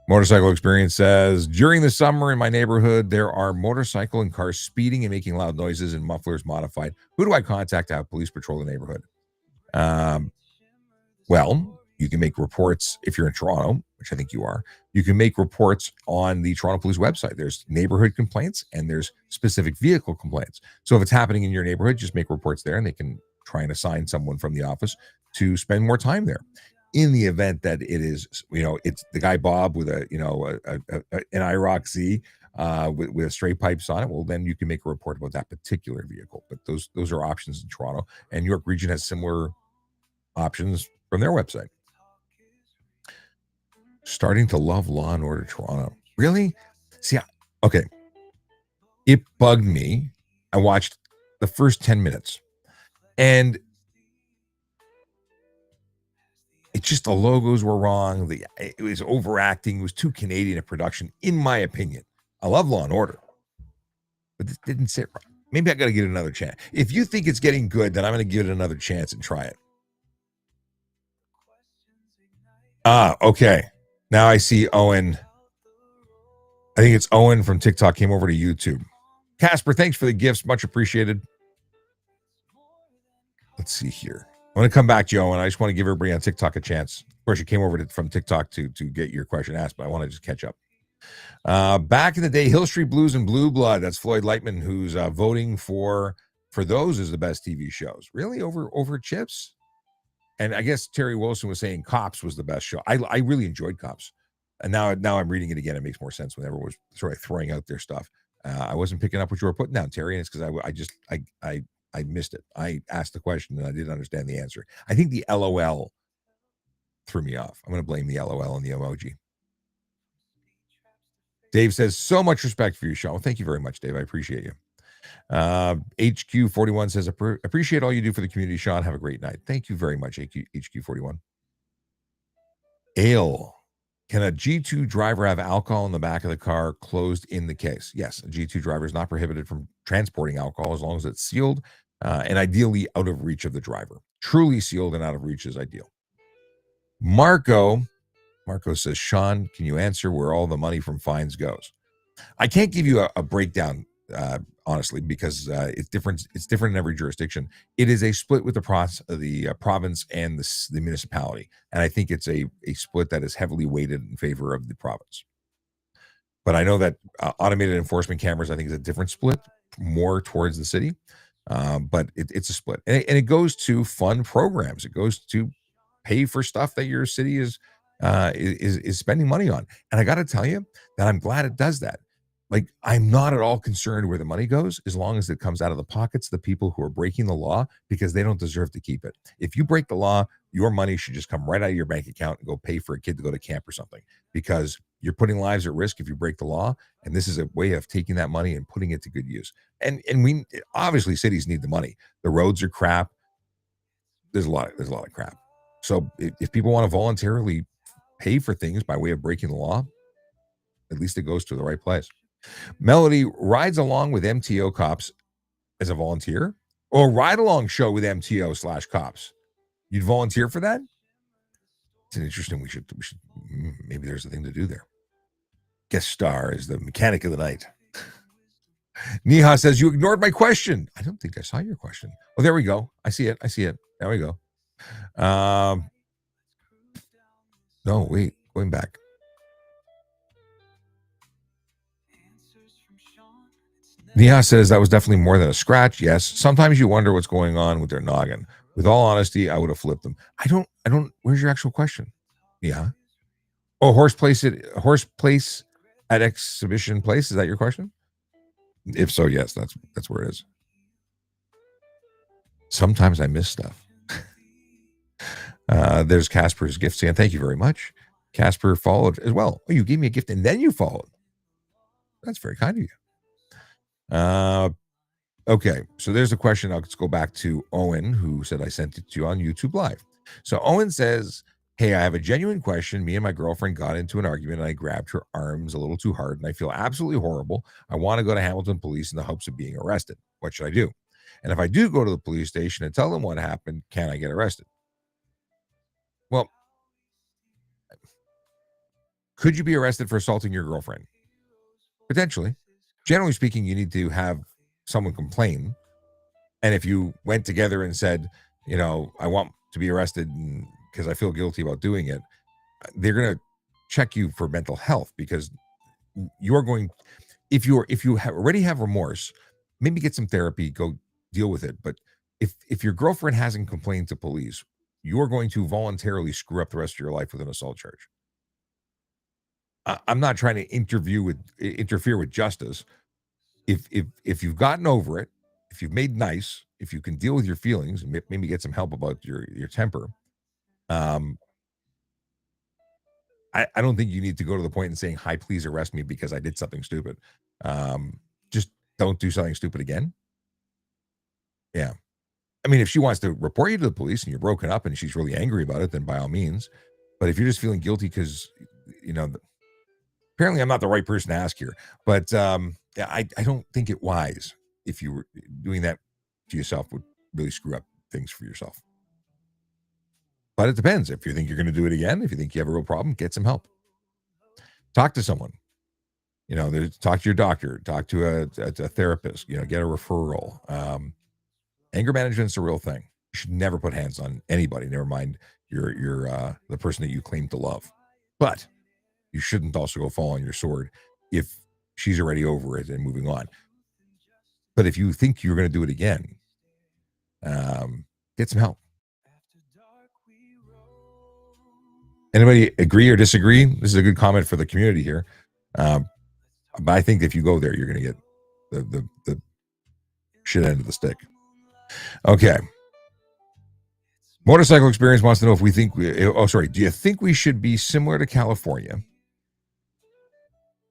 Motorcycle Experience says, during the summer in my neighborhood, there are motorcycle and cars speeding and making loud noises and mufflers modified. Who do I contact to have police patrol the neighborhood? Well, you can make reports if you're in Toronto, which I think you are. You can make reports on the Toronto Police website. There's neighborhood complaints and there's specific vehicle complaints. So if it's happening in your neighborhood, just make reports there and they can try and assign someone from the office to spend more time there. In the event that it is, it's the guy Bob with an IROC Z with straight pipes on it, well, then you can make a report about that particular vehicle. But those are options in Toronto, and New York Region has similar options from their website. Starting to love Law and Order Toronto. Really? See, okay. It bugged me. I watched the first 10 minutes and it just, the logos were wrong. It was overacting. It was too Canadian a production, in my opinion. I love Law and Order, but this didn't sit right. Maybe I got to give it another chance. If you think it's getting good, then I'm going to give it another chance and try it. Okay. Now I see Owen. I think it's Owen from TikTok came over to YouTube. Casper, thanks for the gifts. Much appreciated. Let's see here. I'm going to come back to you, Owen. I just want to give everybody on TikTok a chance. Of course, you came over from TikTok to get your question asked, but I want to just catch up. Back in the day, Hill Street Blues and Blue Blood. That's Floyd Lightman, who's voting for those as the best TV shows. Really? Over Chips? And I guess Terry Wilson was saying Cops was the best show. I really enjoyed Cops. And now I'm reading it again. It makes more sense when everyone was sort of throwing out their stuff. I wasn't picking up what you were putting down, Terry, and it's because I missed it. I asked the question and I didn't understand the answer. I think the LOL threw me off. I'm going to blame the LOL and the emoji. Dave says, so much respect for you, Sean. Well, thank you very much, Dave. I appreciate you. HQ41 says, appreciate all you do for the community, Sean. Have a great night. Thank you very much, HQ41. Ale. Can a G2 driver have alcohol in the back of the car closed in the case? Yes, a G2 driver is not prohibited from transporting alcohol as long as it's sealed and ideally out of reach of the driver. Truly sealed and out of reach is ideal. Marco says, Sean, can you answer where all the money from fines goes? I can't give you a breakdown, honestly, because it's different. It's different in every jurisdiction. It is a split with the province and the municipality, and I think it's a split that is heavily weighted in favor of the province. But I know that automated enforcement cameras, I think, is a different split, more towards the city. But it's a split, and it goes to fund programs. It goes to pay for stuff that your city is spending money on. And I got to tell you that I'm glad it does that. Like, I'm not at all concerned where the money goes as long as it comes out of the pockets of the people who are breaking the law, because they don't deserve to keep it. If you break the law, your money should just come right out of your bank account and go pay for a kid to go to camp or something, because you're putting lives at risk if you break the law. And this is a way of taking that money and putting it to good use. And we obviously, cities need the money. The roads are crap. There's a lot of crap. So if people want to voluntarily pay for things by way of breaking the law, at least it goes to the right place. Melody rides along with MTO cops as a volunteer, or ride along show with MTO/cops. You'd volunteer for that? It's an interesting. We should maybe there's a thing to do there. Guest star is the mechanic of the night. Neha says, you ignored my question. I don't think I saw your question. Oh, there we go. I see it. There we go. No, wait, going back. Neha says that was definitely more than a scratch. Yes. Sometimes you wonder what's going on with their noggin. With all honesty, I would have flipped them. I don't, where's your actual question? Neha? Oh, horse place at Exhibition Place. Is that your question? If so, yes, that's where it is. Sometimes I miss stuff. There's Casper's gift saying, thank you very much. Casper followed as well. Oh, you gave me a gift and then you followed. That's very kind of you. Okay, so there's a question. Let's go back to Owen, who said I sent it to you on YouTube Live. So Owen says, hey, I have a genuine question. Me and my girlfriend got into an argument and I grabbed her arms a little too hard and I feel absolutely horrible. I want to go to Hamilton Police in the hopes of being arrested. What should I do? And if I do go to the police station and tell them what happened, can I get arrested? Well, Could you be arrested for assaulting your girlfriend? Potentially. Generally speaking, you need to have someone complain. And if you went together and said, I want to be arrested because I feel guilty about doing it, they're going to check you for mental health, because you're going, if you already have remorse, maybe get some therapy, go deal with it. But if your girlfriend hasn't complained to police, you're going to voluntarily screw up the rest of your life with an assault charge. I'm not trying to interfere with justice. If you've gotten over it, if you've made nice, if you can deal with your feelings, and maybe get some help about your temper, I don't think you need to go to the point and saying, "Hi, please arrest me because I did something stupid." Just don't do something stupid again. Yeah. I mean, if she wants to report you to the police and you're broken up and she's really angry about it, then by all means. But if you're just feeling guilty because, apparently I'm not the right person to ask here, but yeah, I don't think it wise if you were doing that to yourself would really screw up things for yourself. But it depends. If you think you're going to do it again, if you think you have a real problem, get some help. Talk to someone. Talk to your doctor. Talk to a therapist. Get a referral. Anger management's a real thing. You should never put hands on anybody. Never mind your the person that you claim to love. But you shouldn't also go fall on your sword if she's already over it and moving on. But if you think you're going to do it again, get some help. Anybody agree or disagree? This is a good comment for the community here. But I think if you go there, you're going to get the shit end of the stick. Okay. Motorcycle Experience wants to know if we think do you think we should be similar to California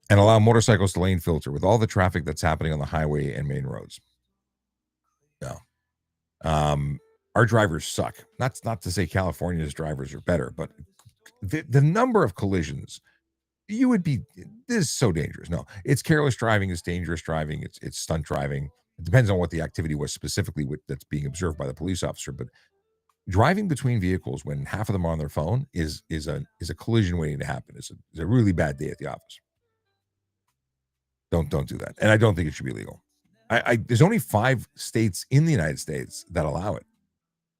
and allow motorcycles to lane filter with all the traffic that's happening on the highway and main roads? No. Our drivers suck. Not to say California's drivers are better, but the number of collisions, this is so dangerous. No, it's careless driving, it's dangerous driving, it's stunt driving. It depends on what the activity was specifically that's being observed by the police officer. But driving between vehicles when half of them are on their phone is a collision waiting to happen. It's a really bad day at the office. Don't do that. And I don't think it should be legal. There's only 5 states in the United States that allow it.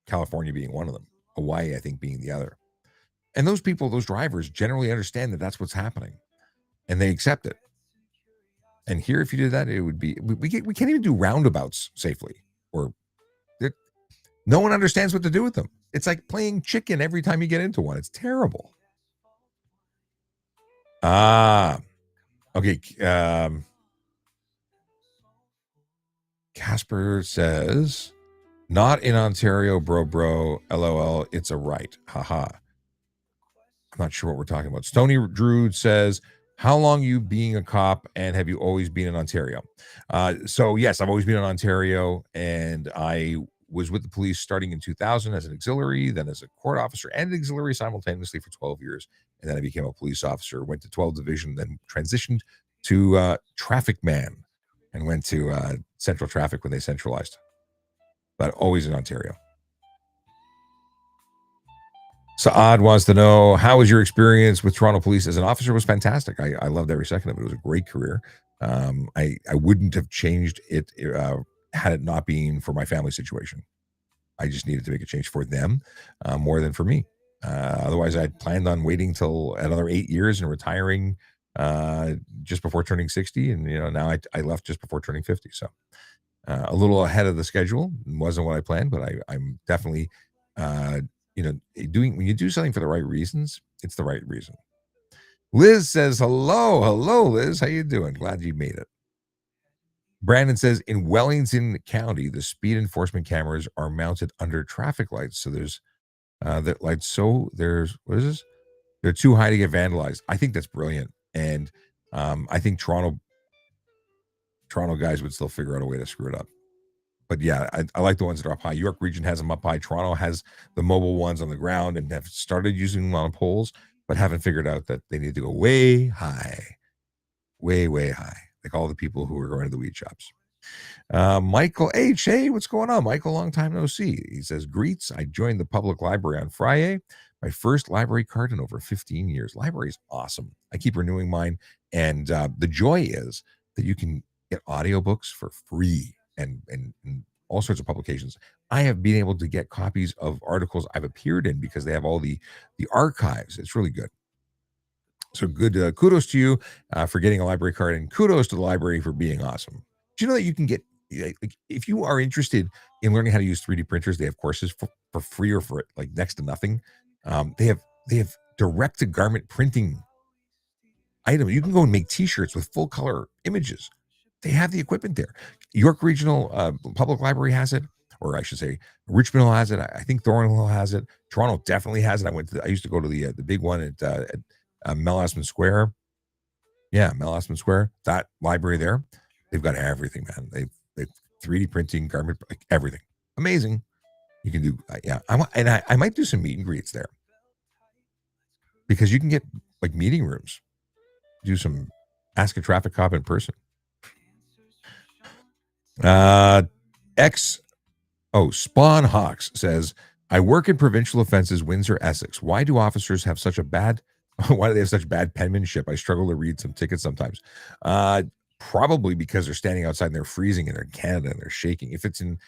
California being one of them. Hawaii, I think, being the other. And those drivers generally understand that that's what's happening, and they accept it. And here, if you did that, it would be we can't even do roundabouts safely, or no one understands what to do with them. It's like playing chicken every time you get into one. It's terrible. Okay. Casper says, "Not in Ontario, bro. LOL. It's a right. Haha." I'm not sure what we're talking about. Stony Druid says, "How long you being a cop, and have you always been in Ontario?" So yes, I've always been in Ontario, and I was with the police starting in 2000 as an auxiliary, then as a court officer and an auxiliary simultaneously for 12 years. And then I became a police officer, went to 12th Division, then transitioned to traffic man and went to Central Traffic when they centralized. But always in Ontario. Saad wants to know, how was your experience with Toronto Police as an officer? It was fantastic. I loved every second of it. It was a great career. I wouldn't have changed it had it not been for my family situation. I just needed to make a change for them more than for me. Otherwise, I planned on waiting till another 8 years and retiring just before turning 60. And, now I left just before turning 50. So a little ahead of the schedule. It wasn't what I planned, but I'm definitely when you do something for the right reasons, it's the right reason. Liz says, hello, Liz. How you doing? Glad you made it. Brandon says, in Wellington County, the speed enforcement cameras are mounted under traffic lights. So there's that lights. So there's, what is this? They're too high to get vandalized. I think that's brilliant. And I think Toronto guys would still figure out a way to screw it up. But yeah, I like the ones that are up high. York Region has them up high. Toronto has the mobile ones on the ground and have started using them on poles, but haven't figured out that they need to go way high, way, way high, like all the people who are going to the weed shops. Michael H. Hey, what's going on, Michael? Long time no see. He says, greets. I joined the public library on Friday. My first library card in over 15 years. Library is awesome. I keep renewing mine. And the joy is that you can get audiobooks for free and all sorts of publications. I have been able to get copies of articles I've appeared in because they have all the archives. It's really good. So good. Kudos to you for getting a library card, and kudos to the library for being awesome. Do you know that you can get, like, if you are interested in learning how to use 3D printers, they have courses for free or for like next to nothing. They have direct to garment printing items. You can go and make T-shirts with full color images. They have the equipment there. York Regional Public Library has it, or I should say, Richmond has it. I think Thornhill has it. Toronto definitely has it. I used to go to the big one at Melasman Square. Yeah, Melasman Square. That library there, they've got everything, man. They've 3D printing, garment, like everything. Amazing. You can do, yeah. I might do some meet and greets there because you can get like meeting rooms. Do some Ask a Traffic Cop in person. Spawn Hawks says, I work in provincial offenses, Windsor, Essex. Why do officers have such bad penmanship? I struggle to read some tickets sometimes. Probably because they're standing outside and they're freezing and they're in Canada and they're shaking. If it's in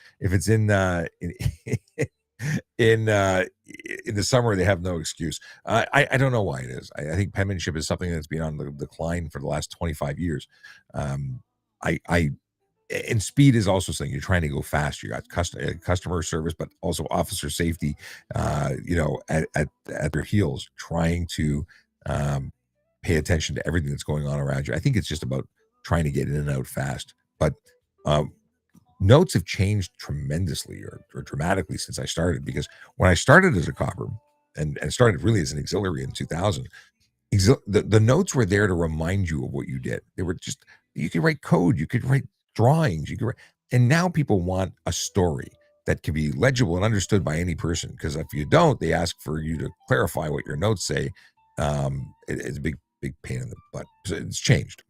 in the summer, they have no excuse. I don't know why it is. I think penmanship is something that's been on the decline for the last 25 years. And speed is also something. You're trying to go fast. You got customer service, but also officer safety, at their heels, trying to pay attention to everything that's going on around you. I think it's just about trying to get in and out fast. But notes have changed tremendously or dramatically since I started, because when I started as a copper and started really as an auxiliary in 2000, the notes were there to remind you of what you did. They were just, you could write code, you could write drawings, you could write, and now people want a story that can be legible and understood by any person, because if you don't, they ask for you to clarify what your notes say. It's a big pain in the butt. So it's changed.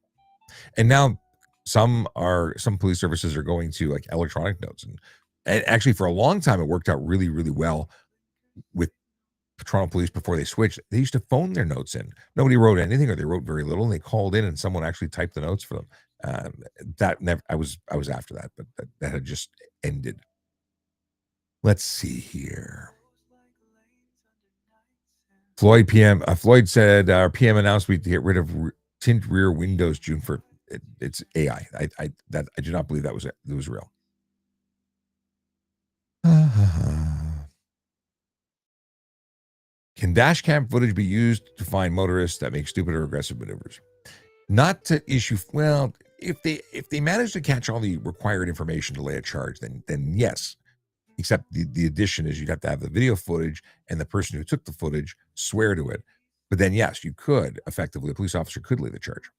And now some police services are going to like electronic notes, and actually for a long time it worked out really, really well with Toronto Police before they switched. They used to phone their notes in. Nobody wrote anything, or they wrote very little, and they called in and someone actually typed the notes for them. That never, I was after that, but that had just ended. Let's see here. Floyd said our PM announced we'd get rid of tint rear windows June 1st. It's AI. I do not believe that was real. Can dash cam footage be used to find motorists that make stupid or aggressive maneuvers? Not to issue. Well, if they manage to catch all the required information to lay a charge, then yes. Except the addition is you'd have to have the video footage and the person who took the footage swear to it. But then yes, you could effectively, a police officer could lay the charge.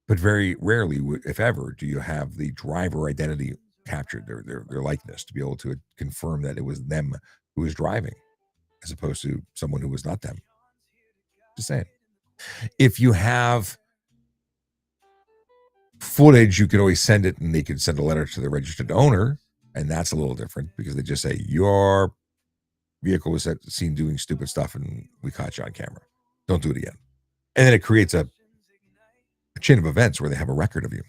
But very rarely, if ever, do you have the driver identity captured, their likeness, to be able to confirm that it was them who was driving, as opposed to someone who was not them. Just saying. If you have footage, you could always send it, and they could send a letter to the registered owner, and that's a little different because they just say your vehicle was seen doing stupid stuff, and we caught you on camera. Don't do it again. And then it creates a chain of events where they have a record of you.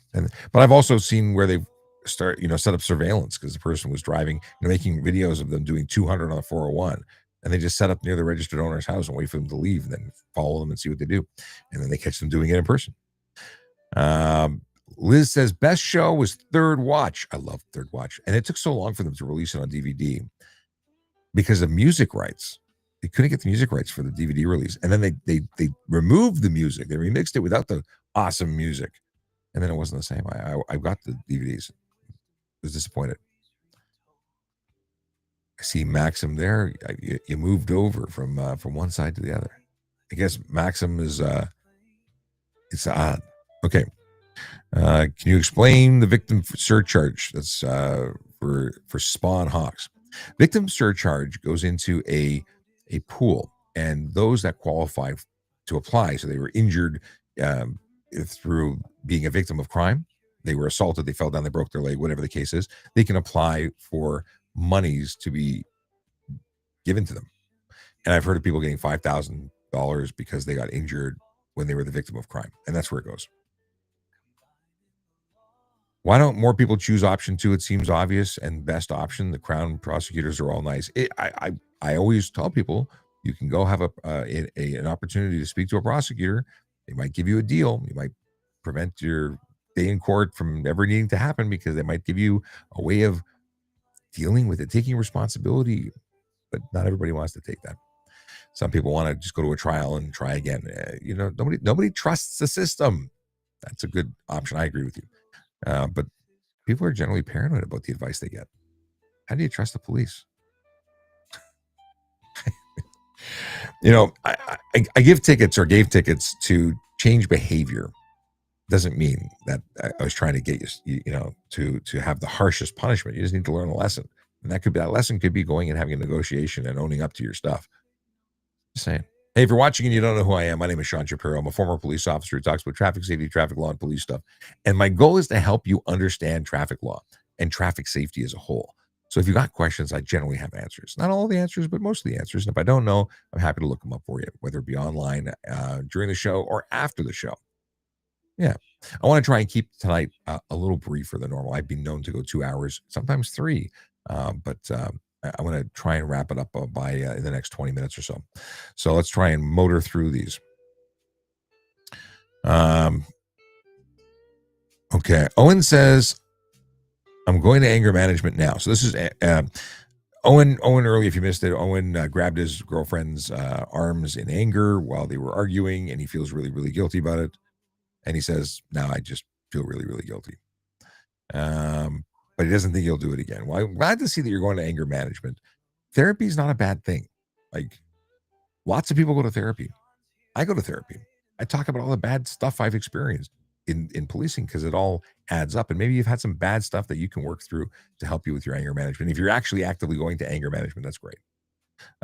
But I've also seen where they set up surveillance because the person was driving, making videos of them doing 200 on the 401, and they just set up near the registered owner's house and wait for them to leave, and then follow them and see what they do, and then they catch them doing it in person. Liz says best show was Third Watch. I love Third Watch, and it took so long for them to release it on DVD because of music rights. They couldn't get the music rights for the DVD release, and then they removed the music. They remixed it without the awesome music, and then it wasn't the same. I got the DVDs. I was disappointed. I see Maxim there. You moved over from one side to the other. I guess Maxim is it's odd. Okay. Can you explain the victim surcharge? That's for Spawn Hawks. Victim surcharge goes into a pool, and those that qualify to apply, so they were injured through being a victim of crime, they were assaulted, they fell down, they broke their leg, whatever the case is, they can apply for monies to be given to them. And I've heard of people getting $5,000 because they got injured when they were the victim of crime. And that's where it goes. Why don't more people choose option 2? It seems obvious and best option. The Crown prosecutors are all nice. I always tell people you can go have an opportunity to speak to a prosecutor. They might give you a deal. You might prevent your day in court from ever needing to happen because they might give you a way of dealing with it, taking responsibility. But not everybody wants to take that. Some people want to just go to a trial and try again. Nobody trusts the system. That's a good option. I agree with you. But people are generally paranoid about the advice they get. How do you trust the police? I give tickets or gave tickets to change behavior. Doesn't mean that I was trying to get you to have the harshest punishment. You just need to learn a lesson. And that lesson could be going and having a negotiation and owning up to your stuff. Just saying. Hey, if you're watching and you don't know who I am, my name is Sean Shapiro. I'm a former police officer who talks about traffic safety, traffic law, and police stuff. And my goal is to help you understand traffic law and traffic safety as a whole. So if you got questions, I generally have answers. Not all the answers, but most of the answers. And if I don't know, I'm happy to look them up for you, whether it be online during the show or after the show. Yeah. I want to try and keep tonight a little briefer than normal. I've been known to go 2 hours, sometimes 3. But I want to try and wrap it up by in the next 20 minutes or so. So let's try and motor through these. Okay. Owen says, I'm going to anger management now. So this is Owen, early, if you missed it, Owen grabbed his girlfriend's arms in anger while they were arguing, and he feels really, really guilty about it. And he says, now I just feel really, really guilty. But he doesn't think he'll do it again. Well, I'm glad to see that you're going to anger management. Therapy is not a bad thing. Like, lots of people go to therapy. I go to therapy. I talk about all the bad stuff I've experienced in policing because it all adds up. And maybe you've had some bad stuff that you can work through to help you with your anger management. If you're actually actively going to anger management, that's great.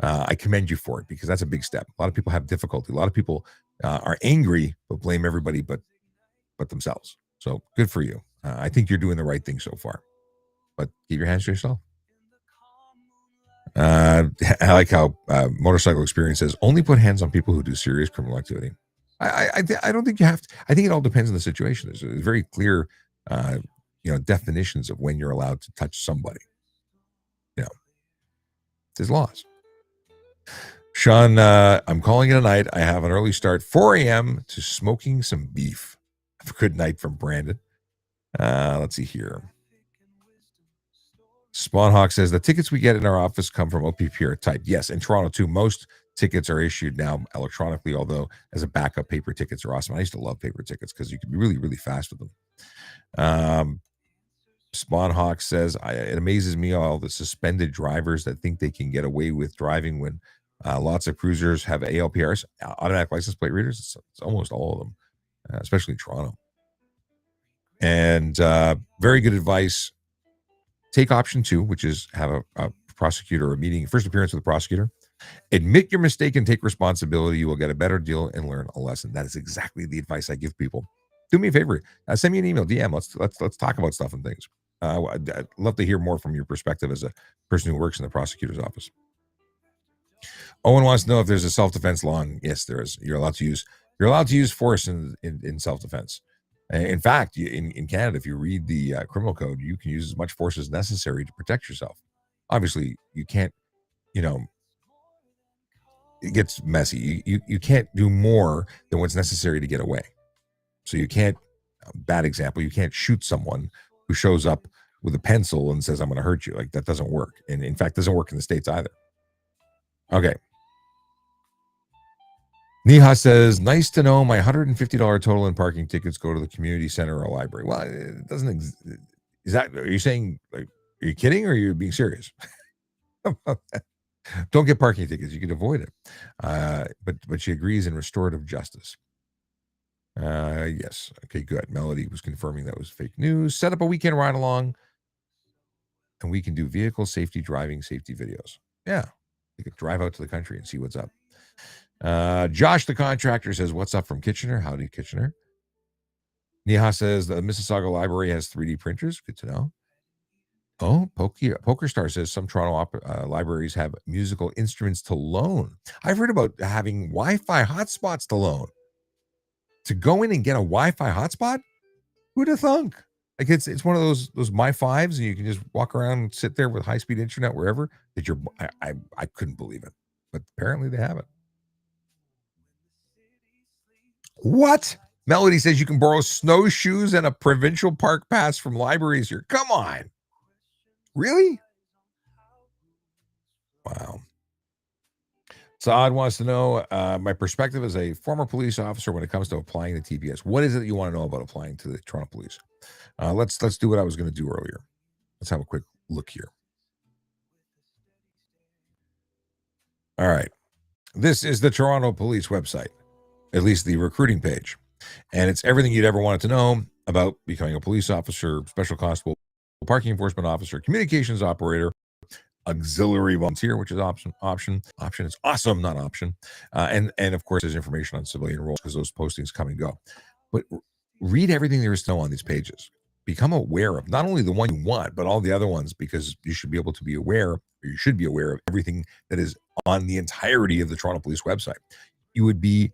I commend you for it because that's a big step. A lot of people have difficulty. A lot of people are angry but blame everybody but themselves. So good for you. I think you're doing the right thing so far. But keep your hands to yourself. I like how Motorcycle Experience says, only put hands on people who do serious criminal activity. I don't think you have to. I think it all depends on the situation. There's very clear, definitions of when you're allowed to touch somebody. There's laws. Sean, I'm calling it a night. I have an early start, 4 a.m. to smoking some beef. Have a good night from Brandon. Let's see here. Spawnhawk says the tickets we get in our office come from OPPR type. Yes, in Toronto too. Most tickets are issued now electronically, although as a backup, paper tickets are awesome. I used to love paper tickets because you can be really, really fast with them. Spawnhawk says it amazes me all the suspended drivers that think they can get away with driving when lots of cruisers have ALPRs, automatic license plate readers. It's almost all of them, especially in Toronto. And very good advice. Take option 2, which is have a prosecutor or a meeting, first appearance with the prosecutor. Admit your mistake and take responsibility. You will get a better deal and learn a lesson. That is exactly the advice I give people. Do me a favor. Send me an email, DM. Let's talk about stuff and things. I'd love to hear more from your perspective as a person who works in the prosecutor's office. Owen wants to know if there's a self-defense law. Yes, there is. You're allowed to use force in self-defense. In fact, in Canada, if you read the criminal code, you can use as much force as necessary to protect yourself. Obviously, you can't, it gets messy. You can't do more than what's necessary to get away. So you can't, bad example, you can't shoot someone who shows up with a pencil and says, I'm going to hurt you. Like, that doesn't work. And in fact, doesn't work in the States either. Okay. Neha says, nice to know my $150 total in parking tickets go to the community center or library. Well, it doesn't are you saying, like, are you kidding or are you being serious? Don't get parking tickets. You can avoid it. But she agrees in restorative justice. Yes. Okay, good. Melody was confirming that was fake news. Set up a weekend ride along and we can do vehicle safety, driving safety videos. Yeah. You could drive out to the country and see what's up. Josh, the contractor, says, what's up from Kitchener? Howdy, Kitchener. Neha says the Mississauga Library has 3D printers. Good to know. Oh, Poker Star says some Toronto libraries have musical instruments to loan. I've heard about having Wi-Fi hotspots to loan. To go in and get a Wi-Fi hotspot? Who'd have thunk? Like it's one of those My Fives, and you can just walk around and sit there with high-speed internet wherever. That you're, I couldn't believe it, but apparently they have it. What? Melody says you can borrow snowshoes and a provincial park pass from libraries here. Come on. Really? Wow. Saad wants to know my perspective as a former police officer when it comes to applying to TPS. What is it that you want to know about applying to the Toronto Police? Let's do what I was going to do earlier. Let's have a quick look here. All right. This is the Toronto Police website, at least the recruiting page. And it's everything you'd ever wanted to know about becoming a police officer, special constable, parking enforcement officer, communications operator, auxiliary volunteer, which is option is awesome, not option. And of course, there's information on civilian roles because those postings come and go. But read everything there is to know on these pages. Become aware of not only the one you want, but all the other ones, because you should be able to be aware, or you should be aware of everything that is on the entirety of the Toronto Police website. You would be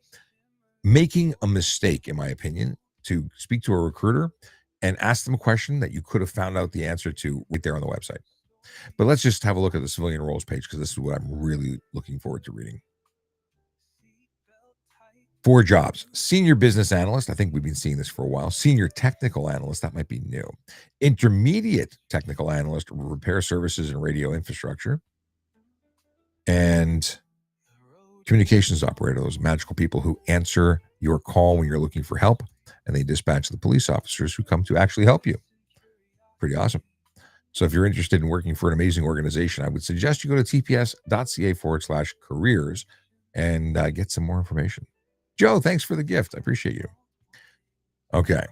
making a mistake, in my opinion, to speak to a recruiter and ask them a question that you could have found out the answer to right there on the website. But let's just have a look at the civilian roles page, because this is what I'm really looking forward to reading. 4 jobs. Senior business analyst. I think we've been seeing this for a while. Senior technical analyst. That might be new. Intermediate technical analyst, repair services and radio infrastructure. And communications operator, those magical people who answer your call when you're looking for help, and they dispatch the police officers who come to actually help you. Pretty awesome. So if you're interested in working for an amazing organization, I would suggest you go to tps.ca/careers and get some more information. Joe, thanks for the gift. I appreciate you. Okay.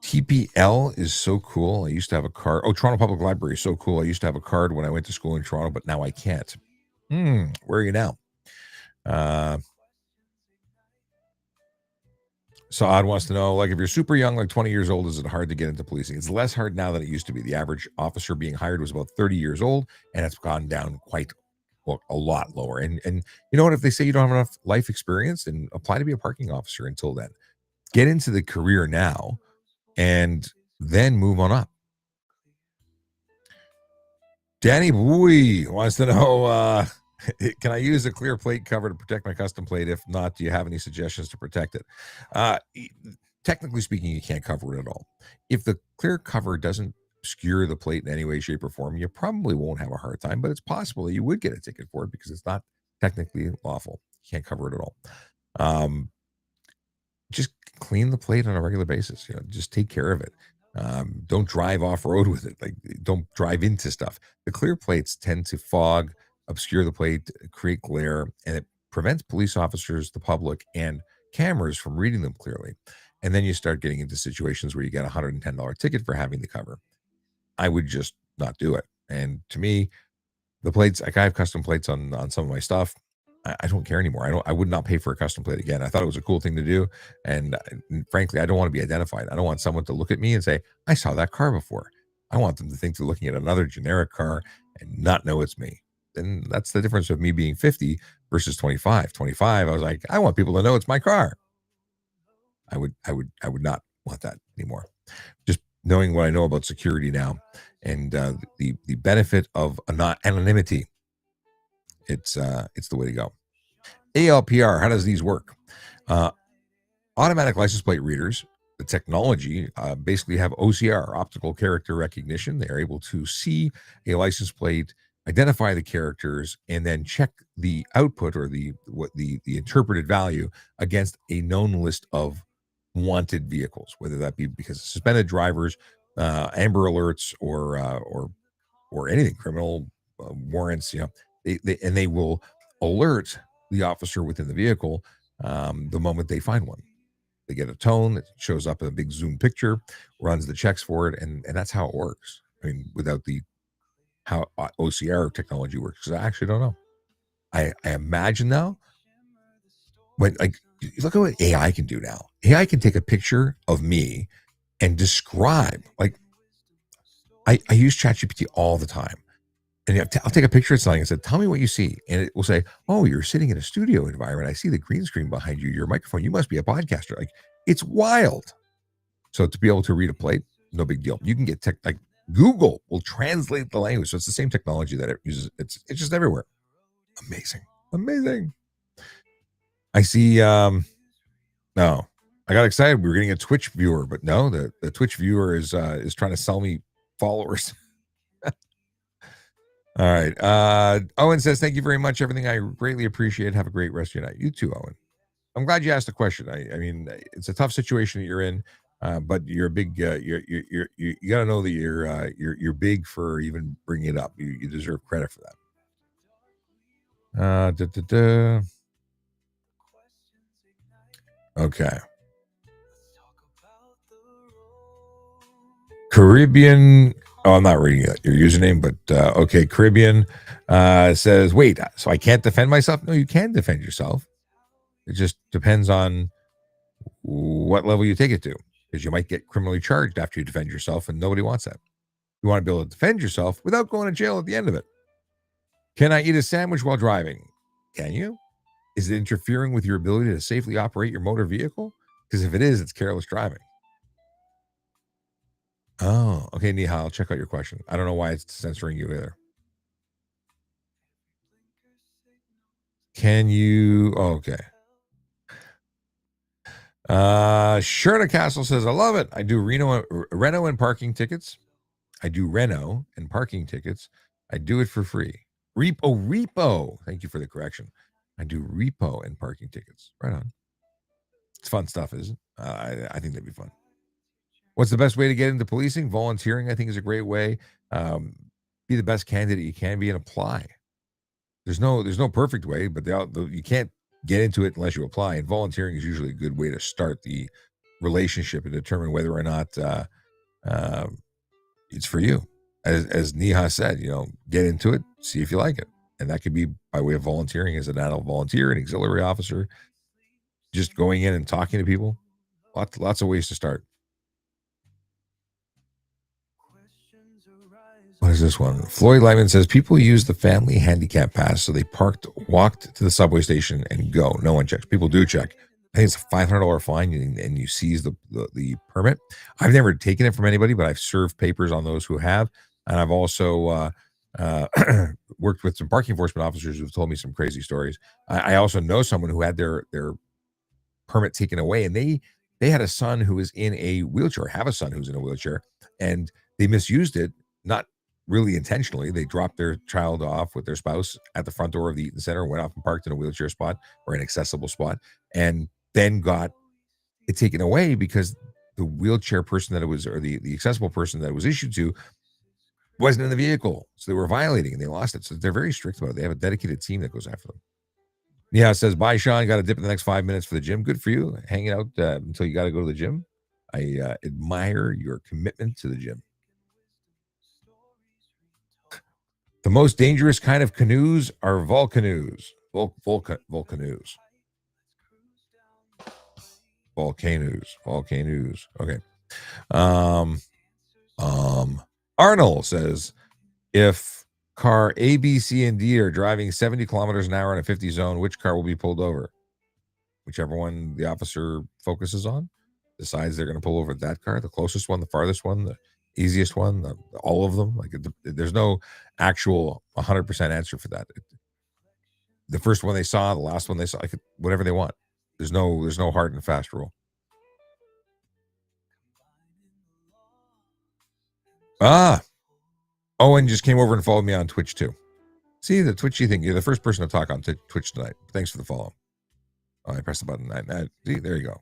TPL is so cool. I used to have a card. Oh, Toronto Public Library is so cool. I used to have a card when I went to school in Toronto, but now I can't. Where are you now? Saad wants to know, like, if you're super young, like 20 years old, is it hard to get into policing? It's less hard now than it used to be. The average officer being hired was about 30 years old, and it's gone down a lot lower. And you know what? If they say you don't have enough life experience, then apply to be a parking officer until then. Get into the career now and then move on up. Danny Bowie wants to know, can I use a clear plate cover to protect my custom plate? If not, do you have any suggestions to protect it? Technically speaking, you can't cover it at all. If the clear cover doesn't obscure the plate in any way, shape, or form, you probably won't have a hard time, but it's possible that you would get a ticket for it because it's not technically lawful. You can't cover it at all. Just clean the plate on a regular basis. Just take care of it. Don't drive off road with it. Like, don't drive into stuff. The clear plates tend to fog, obscure the plate, create glare, and it prevents police officers, the public, and cameras from reading them clearly. And then you start getting into situations where you get a $110 ticket for having the cover. I would just not do it. And to me, the plates, like, I have custom plates on some of my stuff. I don't care anymore. I would not pay for a custom plate again. I thought it was a cool thing to do. And frankly, I don't want to be identified. I don't want someone to look at me and say, I saw that car before. I want them to think they're looking at another generic car and not know it's me. And that's the difference of me being 50 versus 25. 25, I was like, I want people to know it's my car. I would not want that anymore. Just knowing what I know about security now and the benefit of anonymity, it's the way to go. ALPR, how does these work? Automatic license plate readers, the technology, basically have OCR, optical character recognition. They're able to see a license plate, identify the characters, and then check the output or the interpreted value against a known list of wanted vehicles, whether that be because of suspended drivers, Amber Alerts, or anything, criminal warrants. They will alert the officer within the vehicle the moment they find one. They get a tone that shows up in a big zoom picture, runs the checks for it, and that's how it works. I mean, without how OCR technology works, because I actually don't know. I imagine now, when, like, you look at what AI can do now. AI can take a picture of me and describe, like, I use ChatGPT all the time. And I'll take a picture of something and say, tell me what you see. And it will say, oh, you're sitting in a studio environment. I see the green screen behind you, your microphone. You must be a podcaster. Like, it's wild. So to be able to read a plate, no big deal. You can get like Google will translate the language. So it's the same technology that it uses. It's just everywhere. Amazing. I see. No, I got excited. We were getting a Twitch viewer, but no, the Twitch viewer is trying to sell me followers. All right. Owen says, thank you very much. Everything I greatly appreciate. Have a great rest of your night. You too, Owen. I'm glad you asked the question. I mean, it's a tough situation that you're in, but you're a big. You got to know that you're big for even bringing it up. You deserve credit for that. Okay. Caribbean. Oh, I'm not reading your username, but okay. Caribbean says, wait, so I can't defend myself? No, you can defend yourself. It just depends on what level you take it to, because you might get criminally charged after you defend yourself, and nobody wants that. You want to be able to defend yourself without going to jail at the end of it. Can I eat a sandwich while driving? Can you? Is it interfering with your ability to safely operate your motor vehicle? Because if it is, it's careless driving. Oh, okay, Neha, I'll check out your question. I don't know why it's censoring you either. Can you? Oh, okay. Sherna Castle says, I love it. I do Reno and parking tickets. I do it for free. Repo. Thank you for the correction. I do repo and parking tickets. Right on. It's fun stuff, isn't it? I think that'd be fun. What's the best way to get into policing? Volunteering, I think, is a great way. Be the best candidate you can be and apply. There's no perfect way, but you can't get into it unless you apply. And volunteering is usually a good way to start the relationship and determine whether or not it's for you. As Neha said, get into it, see if you like it. And that could be by way of volunteering as an adult volunteer, an auxiliary officer, just going in and talking to people. Lots of ways to start. What is this one? Floyd Lyman says, people use the family handicap pass, so they walked to the subway station and go. No one checks. People do check. I think it's a $500 fine, and you seize the permit. I've never taken it from anybody, but I've served papers on those who have. And I've also worked with some parking enforcement officers who've told me some crazy stories. I also know someone who had their permit taken away, and they had a son who was in a wheelchair, have a son who's in a wheelchair, and they misused it, not really intentionally. They dropped their child off with their spouse at the front door of the Eaton Center, went off and parked in a wheelchair spot or an accessible spot, and then got it taken away because the wheelchair person that it was, or the accessible person that it was issued to, wasn't in the vehicle. So they were violating and they lost it. So they're very strict about it. They have a dedicated team that goes after them. Yeah, it says, bye, Sean. Got to dip in the next 5 minutes for the gym. Good for you. Hanging out until you got to go to the gym. I admire your commitment to the gym. The most dangerous kind of canoes are volcanoes. Volcanoes. Okay. Arnold says, if car A, B, C, and D are driving 70 kilometers an hour in a 50 zone, which car will be pulled over? Whichever one the officer focuses on, decides they're going to pull over that car, the closest one, the farthest one, the easiest one, all of them. Like, there's no actual 100% answer for that. The first one they saw, the last one they saw, whatever they want. There's no hard and fast rule. Owen just came over and followed me on Twitch too. See, the Twitchy thing. You're the first person to talk on Twitch tonight. Thanks for the follow. Oh, I pressed the button. See, there you go.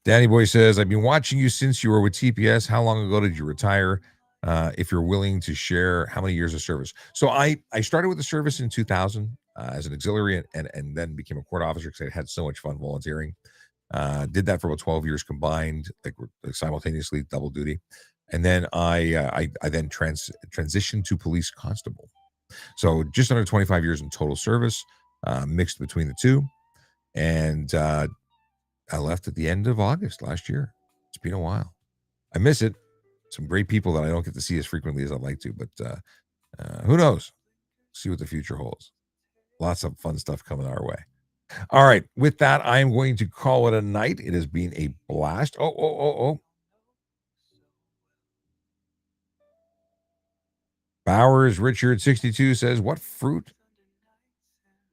Danny Boy says, I've been watching you since you were with TPS. How long ago did you retire? If you're willing to share how many years of service. So I started with the service in 2000 as an auxiliary and then became a court officer because I had so much fun volunteering. Did that for about 12 years combined, like simultaneously, double duty. And then I then transitioned to police constable. So just under 25 years in total service, mixed between the two. And I left at the end of August last year. It's been a while. I miss it. some great people that I don't get to see as frequently as I'd like to, but who knows? See what the future holds. Lots of fun stuff coming our way. All right. With that, I am going to call it a night. It has been a blast. Oh. Bowers Richard 62 says, what fruit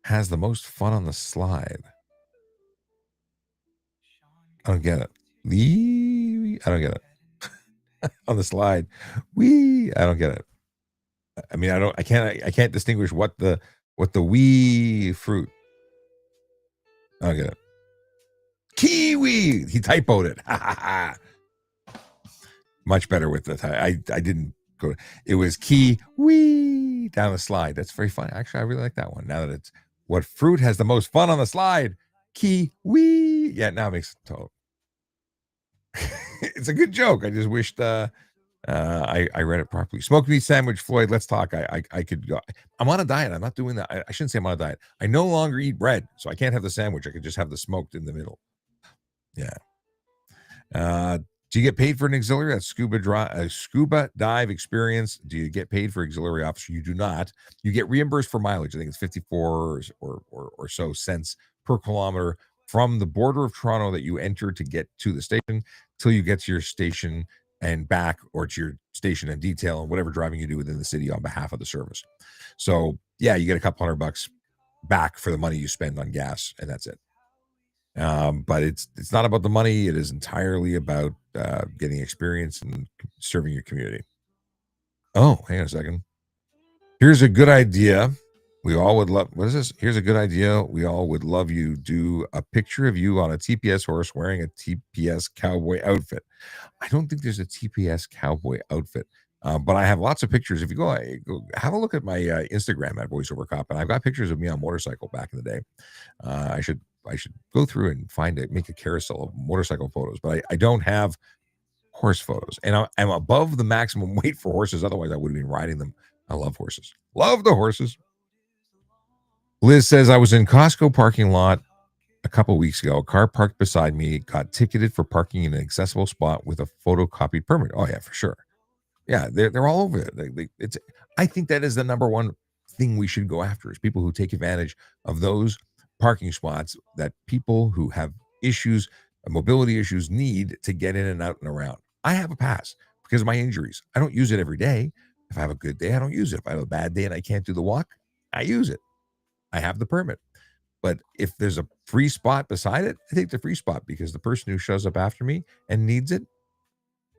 has the most fun on the slide? I don't get it. I don't get it. On the slide. I don't get it. I mean, I can't distinguish what the wee fruit. I don't get it. Kiwi. He typoed it. Much better with the I didn't go. It was kiwi down the slide. That's very funny. Actually, I really like that one. Now that it's what fruit has the most fun on the slide? Kiwi. Yeah, now it makes total. It's a good joke. I just wished I read it properly. Smoked meat sandwich, Floyd. Let's talk. I could go. I'm on a diet. I'm not doing that. I shouldn't say I'm on a diet. I no longer eat bread, so I can't have the sandwich. I could just have the smoked in the middle. Yeah. Do you get paid for an auxiliary? That's scuba dive experience. Do you get paid for auxiliary officer? You do not. You get reimbursed for mileage. I think it's 54 or so cents per kilometer from the border of Toronto that you enter to get to the station till you get to your station and back, or to your station and detail and whatever driving you do within the city on behalf of the service. So yeah, you get a couple $100 back for the money you spend on gas, and that's it. But it's not about the money. It is entirely about getting experience and serving your community. Oh, hang on a second. Here's a good idea. We all would love. What is this? Here's a good idea. We all would love you. Do a picture of you on a TPS horse wearing a TPS cowboy outfit. I don't think there's a TPS cowboy outfit, but I have lots of pictures. If you go have a look at my Instagram at VoiceOver Cop, and I've got pictures of me on motorcycle back in the day. I should go through and find it, make a carousel of motorcycle photos, but I don't have horse photos, and I'm above the maximum weight for horses. Otherwise, I would have been riding them. I love horses. Love the horses. Liz says, I was in Costco parking lot a couple weeks ago. A car parked beside me, got ticketed for parking in an accessible spot with a photocopied permit. Oh yeah, for sure. Yeah, they're all over it. I think that is the number one thing we should go after, is people who take advantage of those parking spots that people who have issues, mobility issues, need to get in and out and around. I have a pass because of my injuries. I don't use it every day. If I have a good day, I don't use it. If I have a bad day and I can't do the walk, I use it. I have the permit. But if there's a free spot beside it, I take the free spot, because the person who shows up after me and needs it,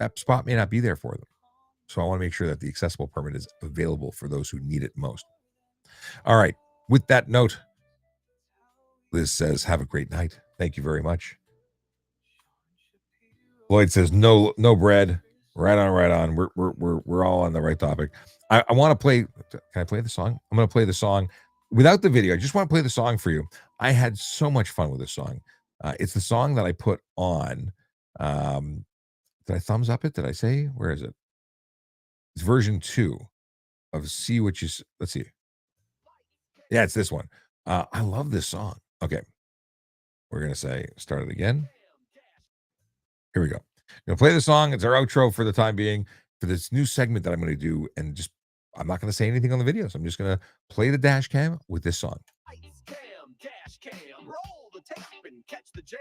that spot may not be there for them. So I want to make sure that the accessible permit is available for those who need it most. All right. With that note, Liz says, have a great night. Thank you very much. Lloyd says, no bread. Right on. We're all on the right topic. I want to play. Can I play the song? I'm going to play the song without the video. I just want to play the song for you. I had so much fun with this song. It's the song that I put on. Did I thumbs up it? Did I say? Where is it? It's version 2 of See What You. Let's see. Yeah, it's this one. I love this song. Okay. We're going to say, start it again. Here we go. I'm going to play the song. It's our outro for the time being for this new segment that I'm going to do. And just, I'm not going to say anything on the video. So I'm just going to play the dash cam with this song. Dash cam, roll the tape and catch the jam.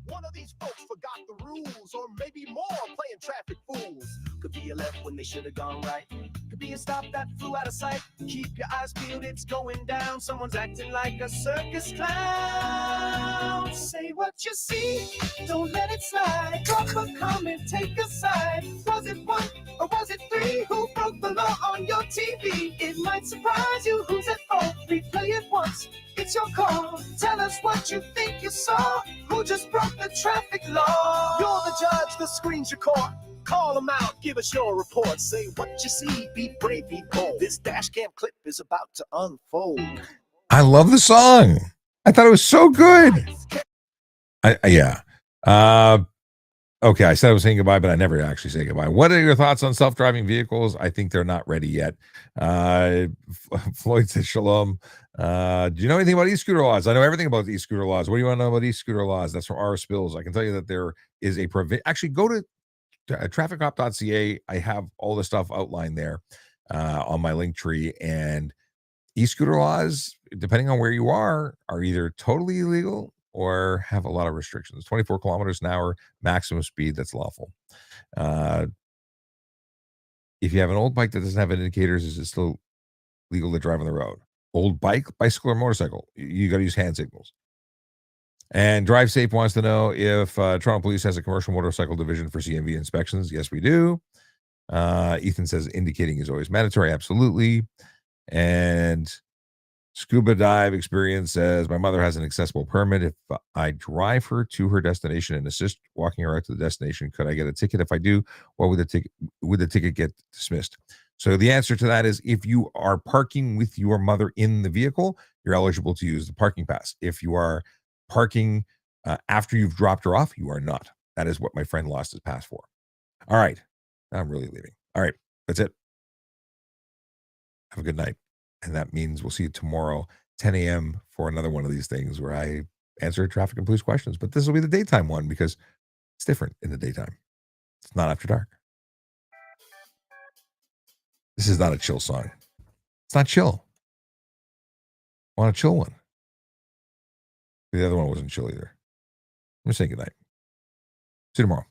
One of these folks forgot the rules, or maybe more playing traffic fools. Could be a left when they should have gone right. Could be a stop that flew out of sight. Keep your eyes peeled, it's going down. Someone's acting like a circus clown. Say what you see, don't let it slide. Drop a comment, take a side. Was it 1 or was it 3? Who broke the law on your TV? It might surprise you who's at fault. Replay it once, it's your call. Tell us what you think you saw. Who just broke the traffic law? You're the judge, the screen's your court. Call them out, give us your report. Say what you see, be brave, be bold. This dash cam clip is about to unfold. I love the song. I thought it was so good. Yeah. Okay, I said I was saying goodbye, but I never actually say goodbye. What are your thoughts on self-driving vehicles? I think they're not ready yet. Floyd says shalom. Do you know anything about e-scooter laws? I know everything about the e-scooter laws. What do you want to know about e-scooter laws? That's from R. Spills. I can tell you that there is a actually go to trafficcop.ca. I have all the stuff outlined there on my link tree. And e-scooter laws, depending on where you are either totally illegal or have a lot of restrictions. 24 kilometers an hour maximum speed that's lawful. If you have an old bike that doesn't have indicators, is it still legal to drive on the road? Old bike, bicycle, or motorcycle? You got to use hand signals. And Drive Safe wants to know if Toronto Police has a commercial motorcycle division for CMV inspections. Yes, we do. Ethan says indicating is always mandatory. Absolutely. And Scuba Dive Experience says my mother has an accessible permit. If I drive her to her destination and assist walking her out to the destination, could I get a ticket? If I do, what would the ticket get dismissed? So the answer to that is if you are parking with your mother in the vehicle, you're eligible to use the parking pass. If you are parking after you've dropped her off, you are not. That is what my friend lost his pass for. All right. I'm really leaving. All right. That's it. Have a good night. And that means we'll see you tomorrow, 10 a.m. for another one of these things where I answer traffic and police questions. But this will be the daytime one because it's different in the daytime. It's not after dark. This is not a chill song. It's not chill. I want a chill one. The other one wasn't chill either. I'm just saying good night. See you tomorrow.